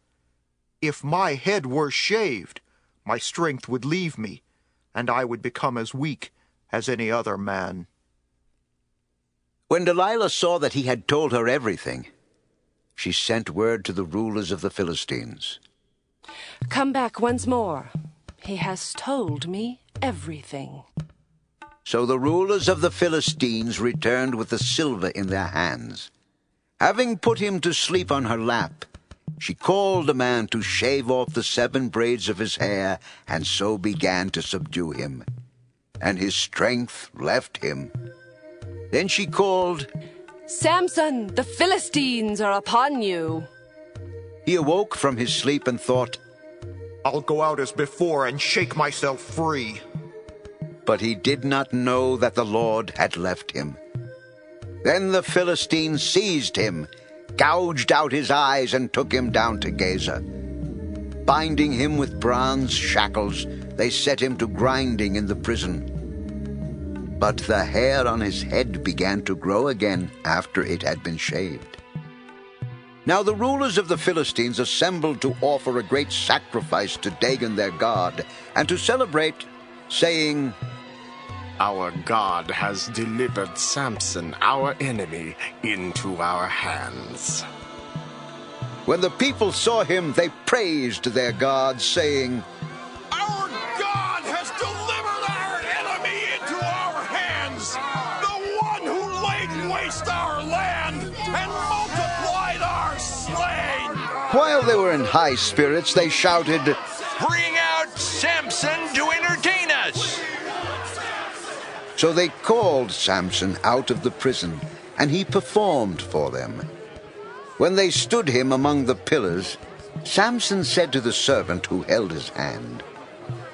If my head were shaved, my strength would leave me, and I would become as weak as any other man. When Delilah saw that he had told her everything, she sent word to the rulers of the Philistines. "Come back once more. He has told me everything." So the rulers of the Philistines returned with the silver in their hands. Having put him to sleep on her lap, she called a man to shave off the 7 braids of his hair, and so began to subdue him. And his strength left him. Then she called, "Samson, the Philistines are upon you." He awoke from his sleep and thought, I'll go out as before and shake myself free. But he did not know that the Lord had left him. Then the Philistines seized him, gouged out his eyes, and took him down to Gaza. Binding him with bronze shackles, they set him to grinding in the prison. But the hair on his head began to grow again after it had been shaved. Now the rulers of the Philistines assembled to offer a great sacrifice to Dagon their god, and to celebrate, saying, Our God has delivered Samson, our enemy, into our hands. When the people saw him, they praised their god, saying, Our God has delivered our enemy into our hands, the one who laid waste our land and multiplied our slain. While they were in high spirits, they shouted, Bring out Samson to entertain us! So they called Samson out of the prison, and he performed for them. When they stood him among the pillars, Samson said to the servant who held his hand,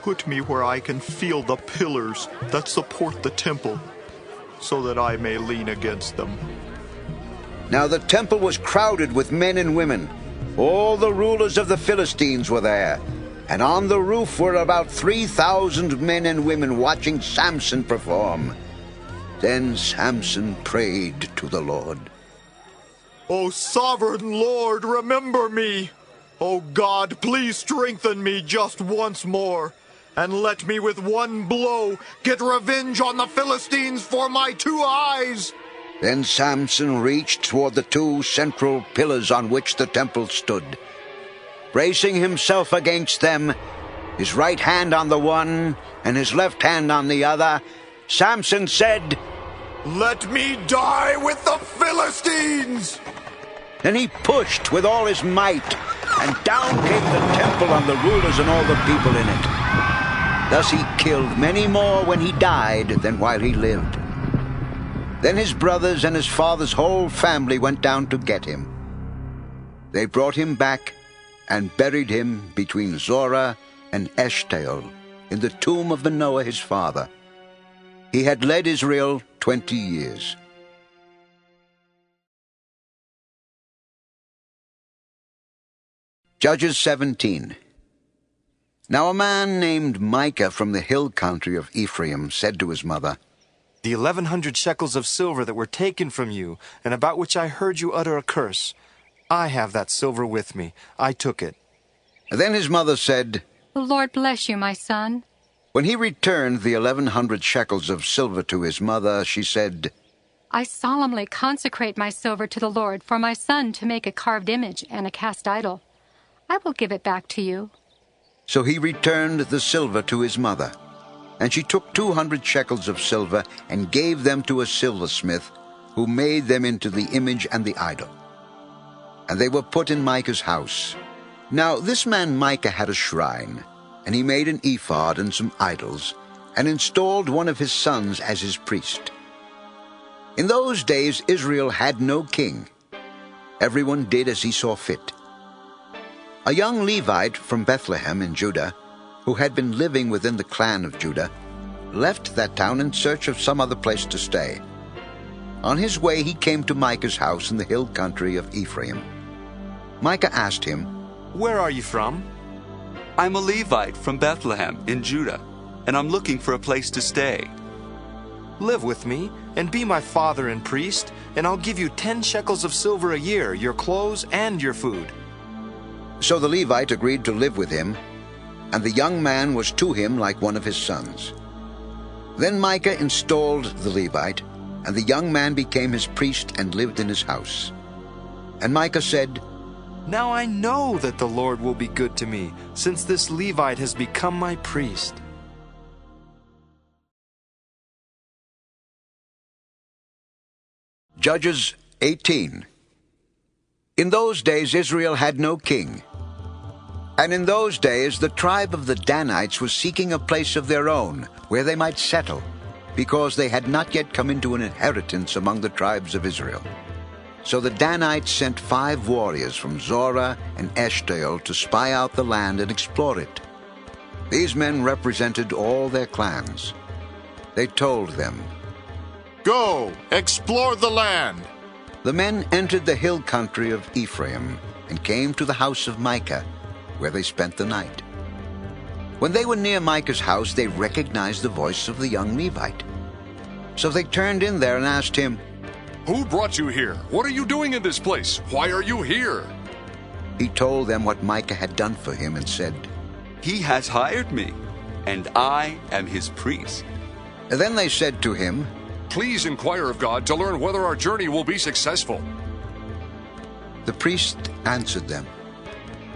Put me where I can feel the pillars that support the temple, so that I may lean against them. Now the temple was crowded with men and women. All the rulers of the Philistines were there, and on the roof were about 3,000 men and women watching Samson perform. Then Samson prayed to the Lord. O sovereign Lord, remember me. O God, please strengthen me just once more, and let me with one blow get revenge on the Philistines for my 2 eyes. Then Samson reached toward the 2 central pillars on which the temple stood. Bracing himself against them, his right hand on the one and his left hand on the other, Samson said, Let me die with the Philistines! Then he pushed with all his might, and down came the temple on the rulers and all the people in it. Thus he killed many more when he died than while he lived. Then his brothers and his father's whole family went down to get him. They brought him back and buried him between Zorah and Eshtaol in the tomb of Manoah his father. He had led Israel 20 years. Judges 17. Now a man named Micah from the hill country of Ephraim said to his mother, "The 1,100 shekels of silver that were taken from you, and about which I heard you utter a curse, I have that silver with me. I took it." Then his mother said, "The Lord bless you, my son." When he returned the 1,100 shekels of silver to his mother, she said, "I solemnly consecrate my silver to the Lord for my son to make a carved image and a cast idol. I will give it back to you." So he returned the silver to his mother, and she took 200 shekels of silver and gave them to a silversmith, who made them into the image and the idol. And they were put in Micah's house. Now this man Micah had a shrine, and he made an ephod and some idols, and installed one of his sons as his priest. In those days Israel had no king. Everyone did as he saw fit. A young Levite from Bethlehem in Judah, who had been living within the clan of Judah, left that town in search of some other place to stay. On his way he came to Micah's house in the hill country of Ephraim. Micah asked him, "Where are you from?" "I'm a Levite from Bethlehem in Judah, and I'm looking for a place to stay." "Live with me, and be my father and priest, and I'll give you 10 shekels of silver a year, your clothes and your food." So the Levite agreed to live with him, and the young man was to him like one of his sons. Then Micah installed the Levite, and the young man became his priest and lived in his house. And Micah said, "Now I know that the Lord will be good to me, since this Levite has become my priest." Judges 18. In those days Israel had no king. And in those days the tribe of the Danites was seeking a place of their own, where they might settle, because they had not yet come into an inheritance among the tribes of Israel. So the Danites sent 5 warriors from Zorah and Eshtaol to spy out the land and explore it. These men represented all their clans. They told them, "Go, explore the land." The men entered the hill country of Ephraim and came to the house of Micah, where they spent the night. When they were near Micah's house, they recognized the voice of the young Levite. So they turned in there and asked him, "Who brought you here? What are you doing in this place? Why are you here?" He told them what Micah had done for him and said, "He has hired me, and I am his priest." Then they said to him, "Please inquire of God to learn whether our journey will be successful." The priest answered them,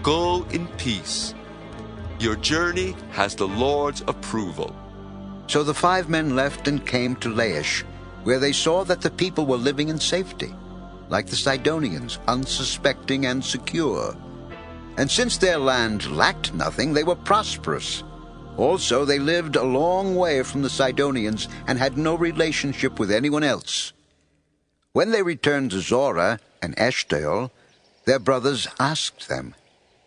"Go in peace. Your journey has the Lord's approval." So the 5 men left and came to Laish, where they saw that the people were living in safety, like the Sidonians, unsuspecting and secure. And since their land lacked nothing, they were prosperous. Also, they lived a long way from the Sidonians and had no relationship with anyone else. When they returned to Zorah and Eshtaol, their brothers asked them,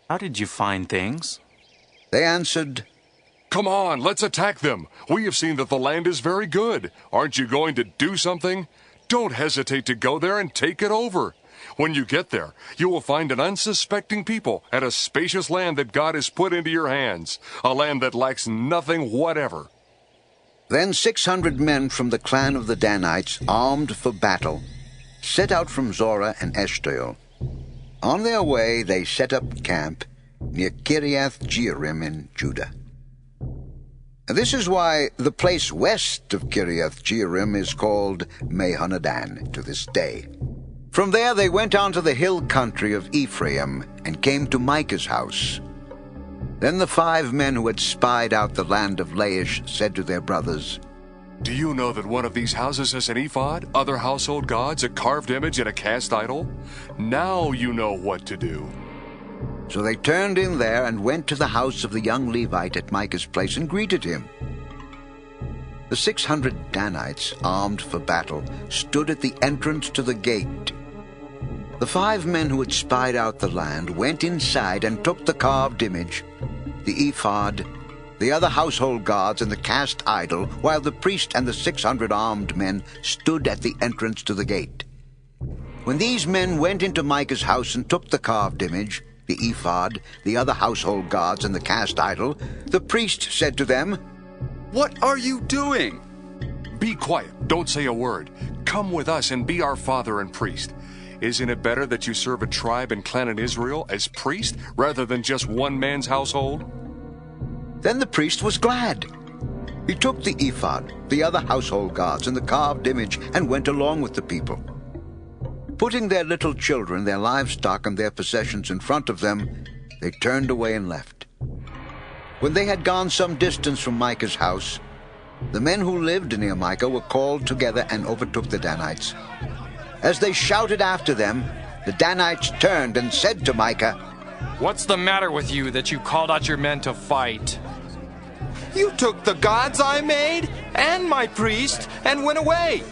"How did you find things?" They answered, "Come on, let's attack them. We have seen that the land is very good. Aren't you going to do something? Don't hesitate to go there and take it over. When you get there, you will find an unsuspecting people and a spacious land that God has put into your hands, a land that lacks nothing whatever." Then 600 men from the clan of the Danites, armed for battle, set out from Zorah and Eshtaol. On their way they set up camp near Kiriath-Jearim in Judah. This is why the place west of Kiriath-Jearim is called Mehonadan to this day. From there they went on to the hill country of Ephraim and came to Micah's house. Then the 5 men who had spied out the land of Laish said to their brothers, "Do you know that one of these houses has an ephod, other household gods, a carved image, and a cast idol? Now you know what to do." So they turned in there and went to the house of the young Levite at Micah's place and greeted him. The 600 Danites, armed for battle, stood at the entrance to the gate. The 5 men who had spied out the land went inside and took the carved image, the ephod, the other household gods, and the cast idol, while the priest and the 600 armed men stood at the entrance to the gate. When these men went into Micah's house and took the carved image, the ephod, the other household gods, and the cast idol, the priest said to them, "What are you doing?" "Be quiet. Don't say a word. Come with us and be our father and priest. Isn't it better that you serve a tribe and clan in Israel as priest rather than just one man's household?" Then the priest was glad. He took the ephod, the other household gods, and the carved image, and went along with the people. Putting their little children, their livestock, and their possessions in front of them, they turned away and left. When they had gone some distance from Micah's house, the men who lived near Micah were called together and overtook the Danites. As they shouted after them, the Danites turned and said to Micah, "What's the matter with you that you called out your men to fight?" You took the gods I made and my priest and went away.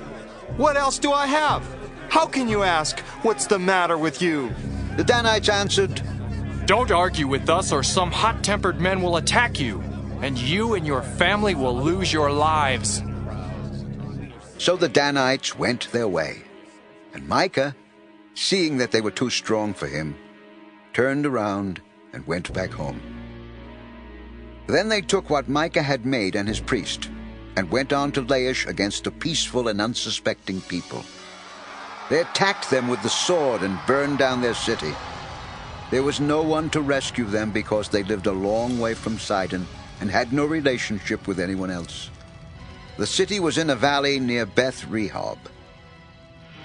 What else do I have? How can you ask, "What's the matter with you?" The Danites answered, "Don't argue with us, or some hot-tempered men will attack you, and you and your family will lose your lives." So the Danites went their way, and Micah, seeing that they were too strong for him, turned around and went back home. Then they took what Micah had made and his priest, and went on to Laish against a peaceful and unsuspecting people. They attacked them with the sword and burned down their city. There was no one to rescue them because they lived a long way from Sidon and had no relationship with anyone else. The city was in a valley near Beth Rehob.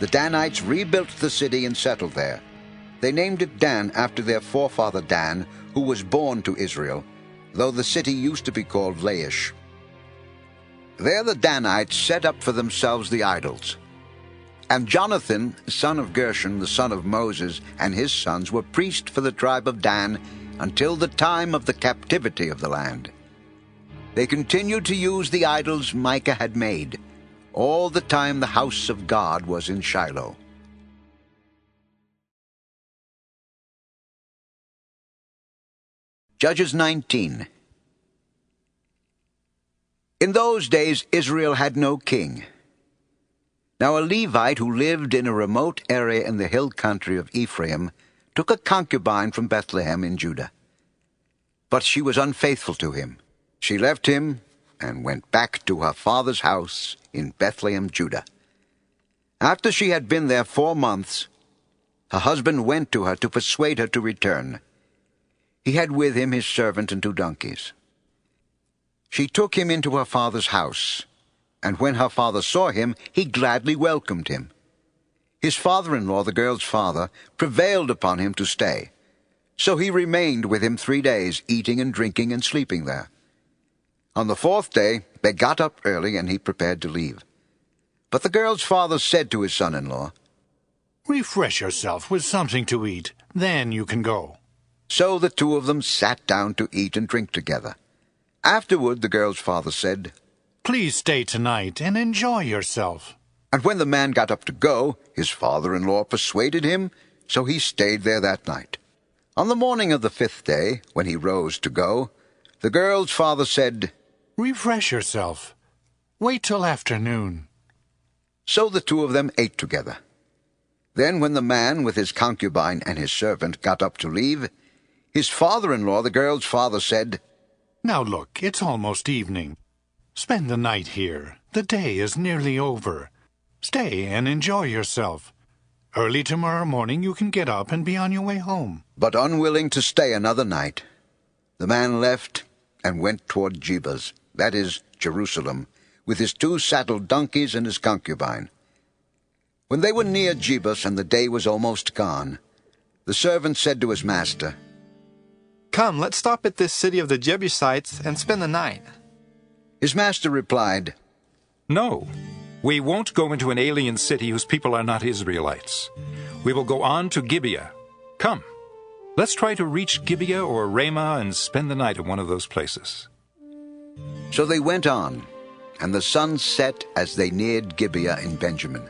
The Danites rebuilt the city and settled there. They named it Dan after their forefather Dan, who was born to Israel, though the city used to be called Laish. There the Danites set up for themselves the idols. And Jonathan, son of Gershon, the son of Moses, and his sons were priests for the tribe of Dan until the time of the captivity of the land. They continued to use the idols Micah had made, all the time the house of God was in Shiloh. Judges 19. In those days Israel had no king. Now a Levite who lived in a remote area in the hill country of Ephraim took a concubine from Bethlehem in Judah. But she was unfaithful to him. She left him and went back to her father's house in Bethlehem, Judah. After she had been there 4 months, her husband went to her to persuade her to return. He had with him his servant and 2 donkeys. She took him into her father's house, and when her father saw him, he gladly welcomed him. His father-in-law, the girl's father, prevailed upon him to stay. So he remained with him 3 days, eating and drinking and sleeping there. On the 4th day, they got up early, and he prepared to leave. But the girl's father said to his son-in-law, "Refresh yourself with something to eat, then you can go." So the 2 of them sat down to eat and drink together. Afterward, the girl's father said, "Please stay tonight and enjoy yourself." And when the man got up to go, his father-in-law persuaded him, so he stayed there that night. On the morning of the 5th day, when he rose to go, the girl's father said, "Refresh yourself. Wait till afternoon." So the 2 of them ate together. Then when the man with his concubine and his servant got up to leave, his father-in-law, the girl's father, said, "Now look, it's almost evening. Spend the night here. The day is nearly over. Stay and enjoy yourself. Early tomorrow morning you can get up and be on your way home." But unwilling to stay another night, the man left and went toward Jebus, that is, Jerusalem, with his 2 saddled donkeys and his concubine. When they were near Jebus and the day was almost gone, the servant said to his master, "Come, let's stop at this city of the Jebusites and spend the night." His master replied, "No, we won't go into an alien city whose people are not Israelites. We will go on to Gibeah. Come, Let's try to reach Gibeah or Ramah and spend the night at one of those places. So they went on, and the sun set as they neared Gibeah in Benjamin.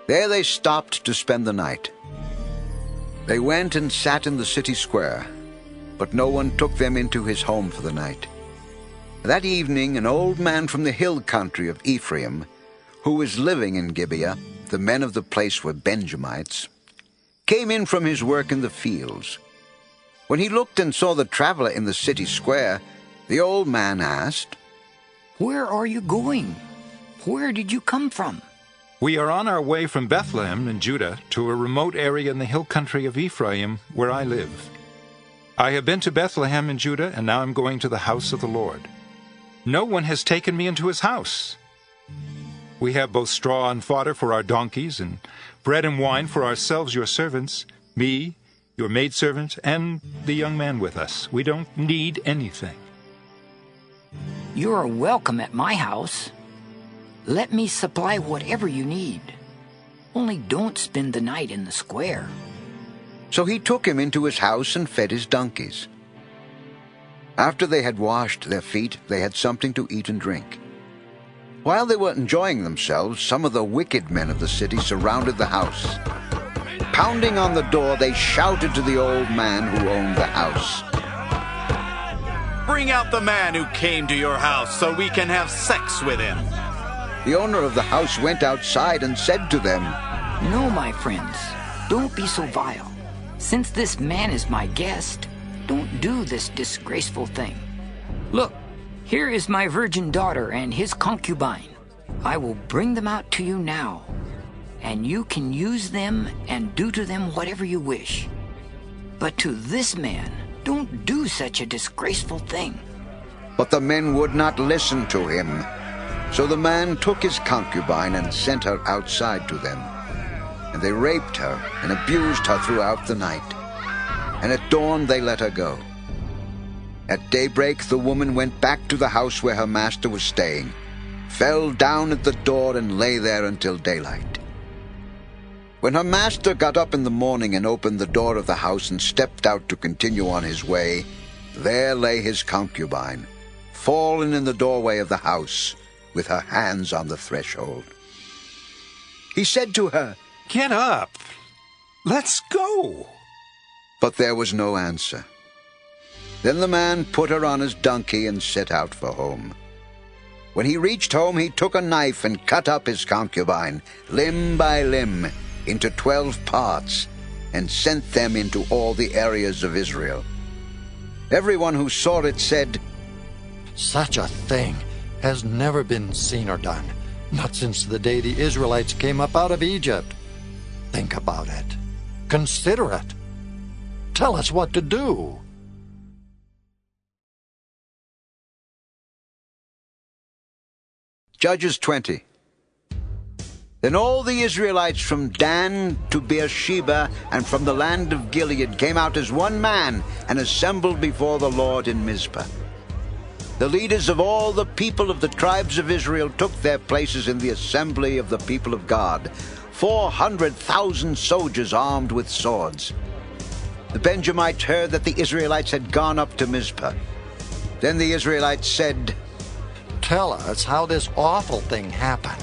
There they stopped to spend the night. They went and sat in the city square, but no one took them into his home for the night. That evening an old man from the hill country of Ephraim, who was living in Gibeah, the men of the place were Benjamites, came in from his work in the fields. When he looked and saw the traveler in the city square, the old man asked, "Where are you going? Where did you come from?" We are on our way from Bethlehem in Judah to a remote area in the hill country of Ephraim where I live. I have been to Bethlehem in Judah, and now I'm going to the house of the Lord. No one has taken me into his house. We have both straw and fodder for our donkeys, and bread and wine for ourselves, your servants, me, your maidservant, and the young man with us. We don't need anything." "You are welcome at my house. Let me supply whatever you need. Only don't spend the night in the square." So he took him into his house and fed his donkeys. After they had washed their feet, they had something to eat and drink. While they were enjoying themselves, some of the wicked men of the city surrounded the house. Pounding on the door, they shouted to the old man who owned the house, "Bring out the man who came to your house so we can have sex with him." The owner of the house went outside and said to them, "No, my friends, don't be so vile. Since this man is my guest, don't do this disgraceful thing. Look, here is my virgin daughter and his concubine. I will bring them out to you now, and you can use them and do to them whatever you wish. But to this man, don't do such a disgraceful thing." But the men would not listen to him. So the man took his concubine and sent her outside to them. And they raped her and abused her throughout the night. And at dawn they let her go. At daybreak the woman went back to the house where her master was staying, fell down at the door and lay there until daylight. When her master got up in the morning and opened the door of the house and stepped out to continue on his way, there lay his concubine, fallen in the doorway of the house, with her hands on the threshold. He said to her, "Get up! Let's go!" But there was no answer. Then the man put her on his donkey and set out for home. When he reached home, he took a knife and cut up his concubine, limb by limb, into 12 parts, and sent them into all the areas of Israel. Everyone who saw it said, "Such a thing has never been seen or done, not since the day the Israelites came up out of Egypt. Think about it. Consider it. Tell us what to do." Judges 20. Then all the Israelites from Dan to Beersheba and from the land of Gilead came out as one man and assembled before the Lord in Mizpah. The leaders of all the people of the tribes of Israel took their places in the assembly of the people of God, 400,000 soldiers armed with swords. The Benjamites heard that the Israelites had gone up to Mizpah. Then the Israelites said, "Tell us how this awful thing happened."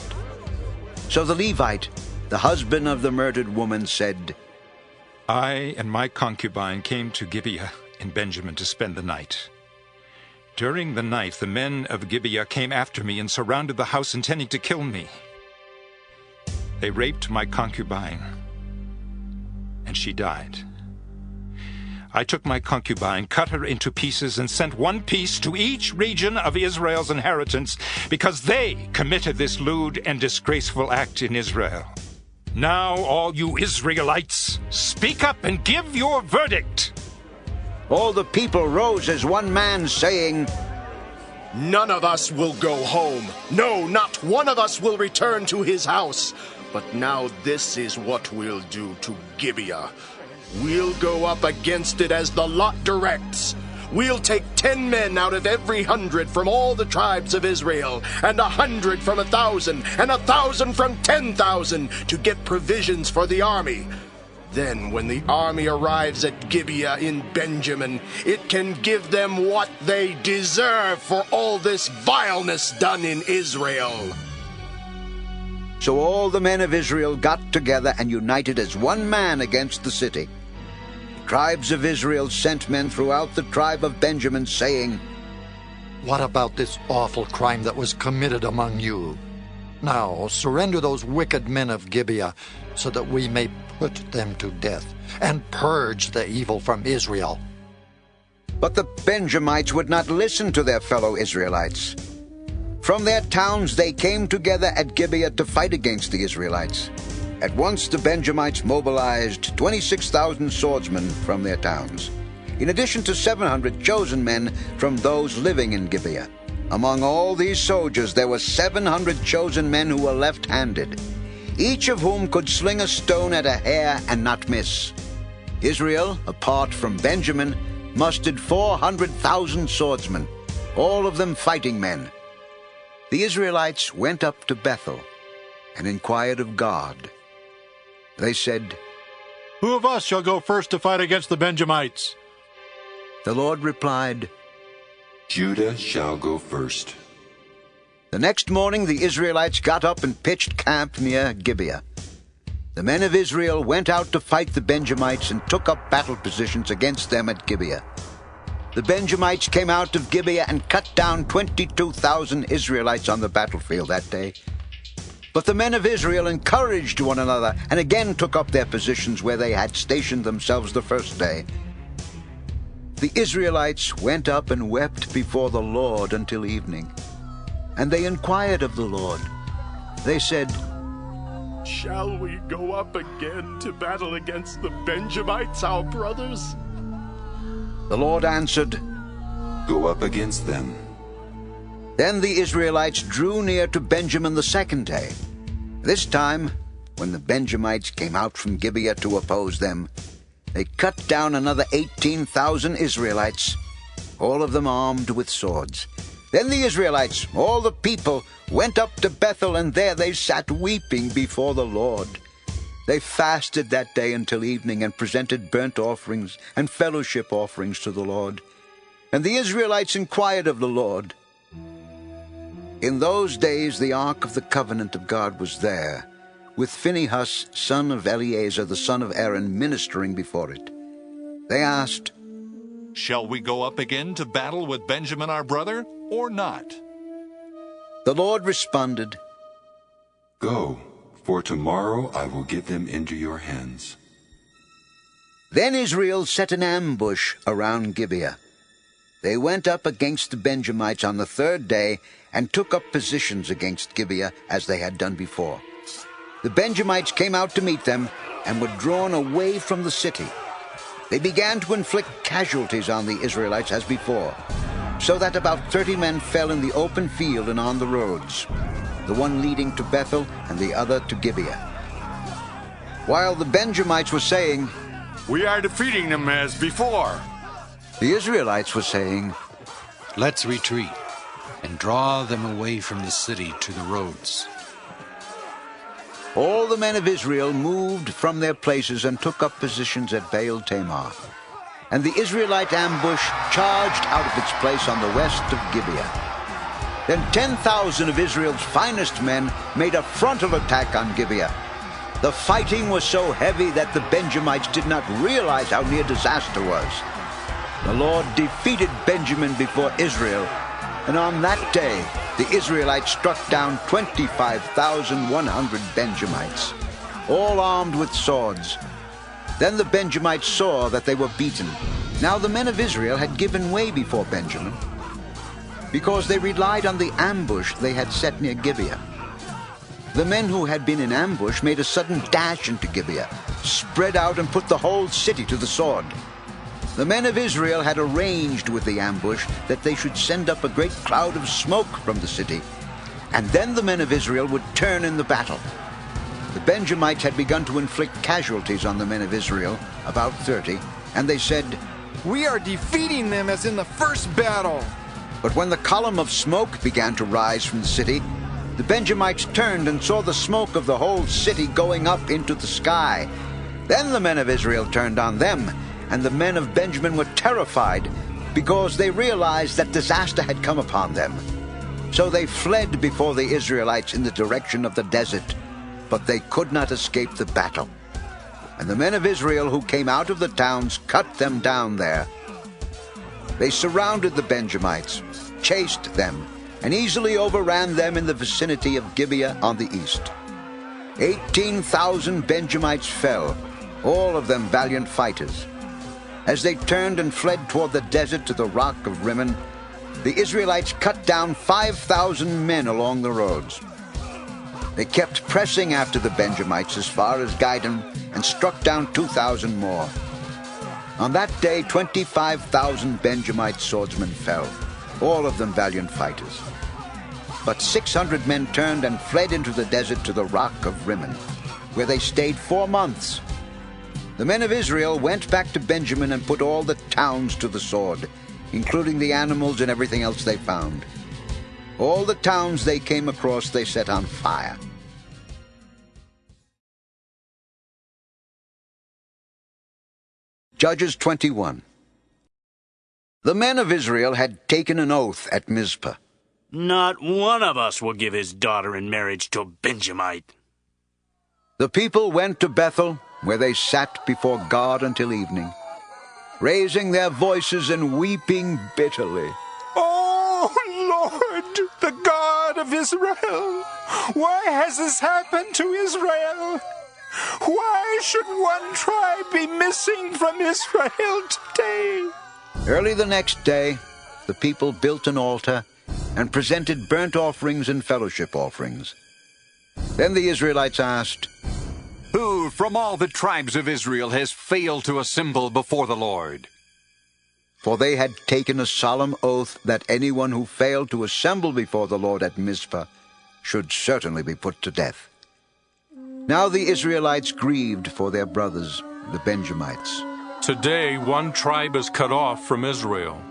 So the Levite, the husband of the murdered woman, said, "I and my concubine came to Gibeah in Benjamin to spend the night. During the night, the men of Gibeah came after me and surrounded the house, intending to kill me. They raped my concubine, and she died. I took my concubine, cut her into pieces, and sent one piece to each region of Israel's inheritance, because they committed this lewd and disgraceful act in Israel. Now, all you Israelites, speak up and give your verdict." All the people rose as one man, saying, "None of us will go home. No, not one of us will return to his house. But now this is what we'll do to Gibeah. We'll go up against it as the lot directs. We'll take 10 men out of every 100 from all the tribes of Israel, and 100 from 1,000, and 1,000 from 10,000 to get provisions for the army. Then when the army arrives at Gibeah in Benjamin, it can give them what they deserve for all this vileness done in Israel. So all the men of Israel got together and united as one man against the city. The tribes of Israel sent men throughout the tribe of Benjamin, saying, "What about this awful crime that was committed among you? Now surrender those wicked men of Gibeah, so that we may put them to death and purge the evil from Israel." But the Benjamites would not listen to their fellow Israelites. From their towns they came together at Gibeah to fight against the Israelites. At once the Benjamites mobilized 26,000 swordsmen from their towns, in addition to 700 chosen men from those living in Gibeah. Among all these soldiers there were 700 chosen men who were left-handed, each of whom could sling a stone at a hair and not miss. Israel, apart from Benjamin, mustered 400,000 swordsmen, all of them fighting men. The Israelites went up to Bethel and inquired of God. They said, "Who of us shall go first to fight against the Benjamites?" The Lord replied, "Judah shall go first." The next morning the Israelites got up and pitched camp near Gibeah. The men of Israel went out to fight the Benjamites and took up battle positions against them at Gibeah. The Benjamites came out of Gibeah and cut down 22,000 Israelites on the battlefield that day. But the men of Israel encouraged one another and again took up their positions where they had stationed themselves the first day. The Israelites went up and wept before the Lord until evening. And they inquired of the Lord. They said, "Shall we go up again to battle against the Benjamites, our brothers?" The Lord answered, "Go up against them." Then the Israelites drew near to Benjamin the second day. This time, when the Benjamites came out from Gibeah to oppose them, they cut down another 18,000 Israelites, all of them armed with swords. Then the Israelites, all the people, went up to Bethel, and there they sat weeping before the Lord. They fasted that day until evening and presented burnt offerings and fellowship offerings to the Lord. And the Israelites inquired of the Lord. In those days the ark of the covenant of God was there, with Phinehas, son of Eleazar, the son of Aaron, ministering before it. They asked, "Shall we go up again to battle with Benjamin our brother, or not?" The Lord responded, "Go, for tomorrow I will give them into your hands." Then Israel set an ambush around Gibeah. They went up against the Benjamites on the third day and took up positions against Gibeah as they had done before. The Benjamites came out to meet them and were drawn away from the city. They began to inflict casualties on the Israelites as before, so that about 30 men fell in the open field and on the roads, the one leading to Bethel and the other to Gibeah. While the Benjamites were saying, "We are defeating them as before," the Israelites were saying, "Let's retreat and draw them away from the city to the roads." All the men of Israel moved from their places and took up positions at Baal Tamar. And the Israelite ambush charged out of its place on the west of Gibeah. Then 10,000 of Israel's finest men made a frontal attack on Gibeah. The fighting was so heavy that the Benjamites did not realize how near disaster was. The Lord defeated Benjamin before Israel, and on that day the Israelites struck down 25,100 Benjamites, all armed with swords. Then the Benjamites saw that they were beaten. Now the men of Israel had given way before Benjamin, because they relied on the ambush they had set near Gibeah. The men who had been in ambush made a sudden dash into Gibeah, spread out and put the whole city to the sword. The men of Israel had arranged with the ambush that they should send up a great cloud of smoke from the city, and then the men of Israel would turn in the battle. The Benjamites had begun to inflict casualties on the men of Israel, about 30, and they said, "We are defeating them as in the first battle." But when the column of smoke began to rise from the city, the Benjamites turned and saw the smoke of the whole city going up into the sky. Then the men of Israel turned on them, and the men of Benjamin were terrified, because they realized that disaster had come upon them. So they fled before the Israelites in the direction of the desert, but they could not escape the battle. And the men of Israel who came out of the towns cut them down there. They surrounded the Benjamites, chased them, and easily overran them in the vicinity of Gibeah on the east. 18,000 Benjamites fell, all of them valiant fighters. As they turned and fled toward the desert to the rock of Rimmon, the Israelites cut down 5,000 men along the roads. They kept pressing after the Benjamites as far as Gideon and struck down 2,000 more. On that day, 25,000 Benjamite swordsmen fell, all of them valiant fighters. But 600 men turned and fled into the desert to the rock of Rimmon, where they stayed 4 months. The men of Israel went back to Benjamin and put all the towns to the sword, including the animals and everything else they found. All the towns they came across they set on fire. Judges 21. The men of Israel had taken an oath at Mizpah. Not one of us will give his daughter in marriage to a Benjamite. The people went to Bethel, where they sat before God until evening, raising their voices and weeping bitterly. Oh, Lord, the God of Israel, why has this happened to Israel? Why should one tribe be missing from Israel today? Early the next day, the people built an altar and presented burnt offerings and fellowship offerings. Then the Israelites asked, Who from all the tribes of Israel has failed to assemble before the Lord? For they had taken a solemn oath that anyone who failed to assemble before the Lord at Mizpah should certainly be put to death. Now the Israelites grieved for their brothers, the Benjamites. Today one tribe is cut off from Israel.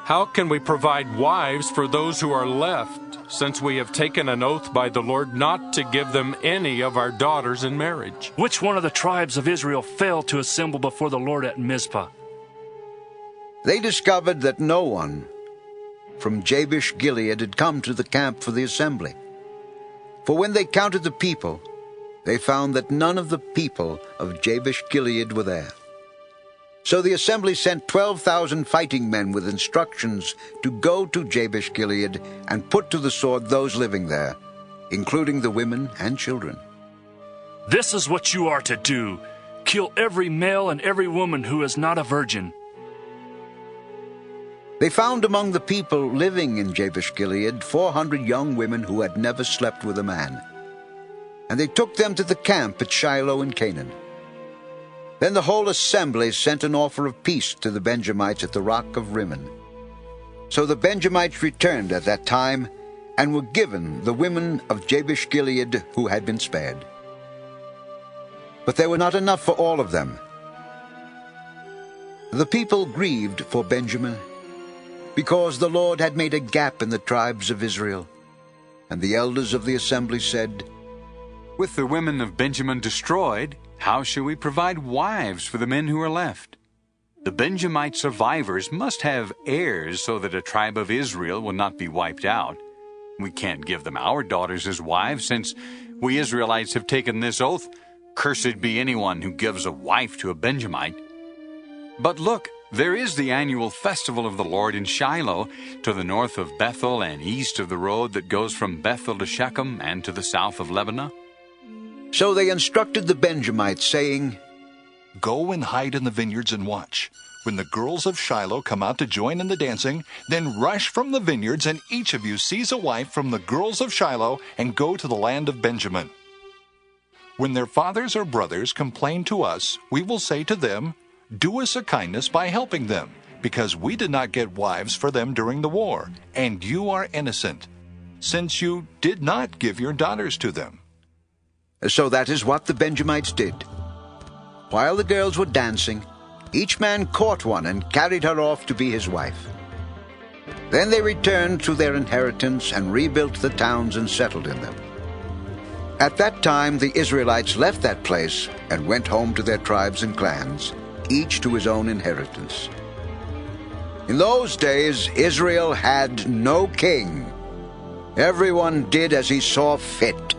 How can we provide wives for those who are left, since we have taken an oath by the Lord not to give them any of our daughters in marriage? Which one of the tribes of Israel failed to assemble before the Lord at Mizpah? They discovered that no one from Jabesh Gilead had come to the camp for the assembly. For when they counted the people, they found that none of the people of Jabesh Gilead were there. So the assembly sent 12,000 fighting men with instructions to go to Jabesh Gilead and put to the sword those living there, including the women and children. This is what you are to do. Kill every male and every woman who is not a virgin. They found among the people living in Jabesh Gilead 400 young women who had never slept with a man. And they took them to the camp at Shiloh in Canaan. Then the whole assembly sent an offer of peace to the Benjamites at the rock of Rimmon. So the Benjamites returned at that time and were given the women of Jabesh Gilead who had been spared. But there were not enough for all of them. The people grieved for Benjamin, because the Lord had made a gap in the tribes of Israel. And the elders of the assembly said, With the women of Benjamin destroyed, how shall we provide wives for the men who are left? The Benjamite survivors must have heirs so that a tribe of Israel will not be wiped out. We can't give them our daughters as wives, since we Israelites have taken this oath, Cursed be anyone who gives a wife to a Benjamite. But look, there is the annual festival of the Lord in Shiloh, to the north of Bethel and east of the road that goes from Bethel to Shechem and to the south of Lebanon. So they instructed the Benjamites, saying, Go and hide in the vineyards and watch. When the girls of Shiloh come out to join in the dancing, then rush from the vineyards, and each of you seize a wife from the girls of Shiloh and go to the land of Benjamin. When their fathers or brothers complain to us, we will say to them, Do us a kindness by helping them, because we did not get wives for them during the war, and you are innocent, since you did not give your daughters to them. So that is what the Benjamites did. While the girls were dancing, each man caught one and carried her off to be his wife. Then they returned to their inheritance and rebuilt the towns and settled in them. At that time the Israelites left that place and went home to their tribes and clans, each to his own inheritance. In those days Israel had no king. Everyone did as he saw fit.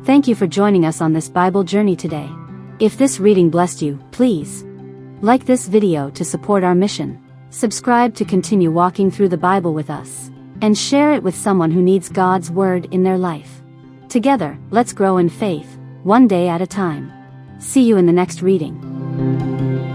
Thank you for joining us on this Bible journey today. If this reading blessed you, please like this video to support our mission, subscribe to continue walking through the Bible with us, and share it with someone who needs God's Word in their life. Together, let's grow in faith, one day at a time. See you in the next reading.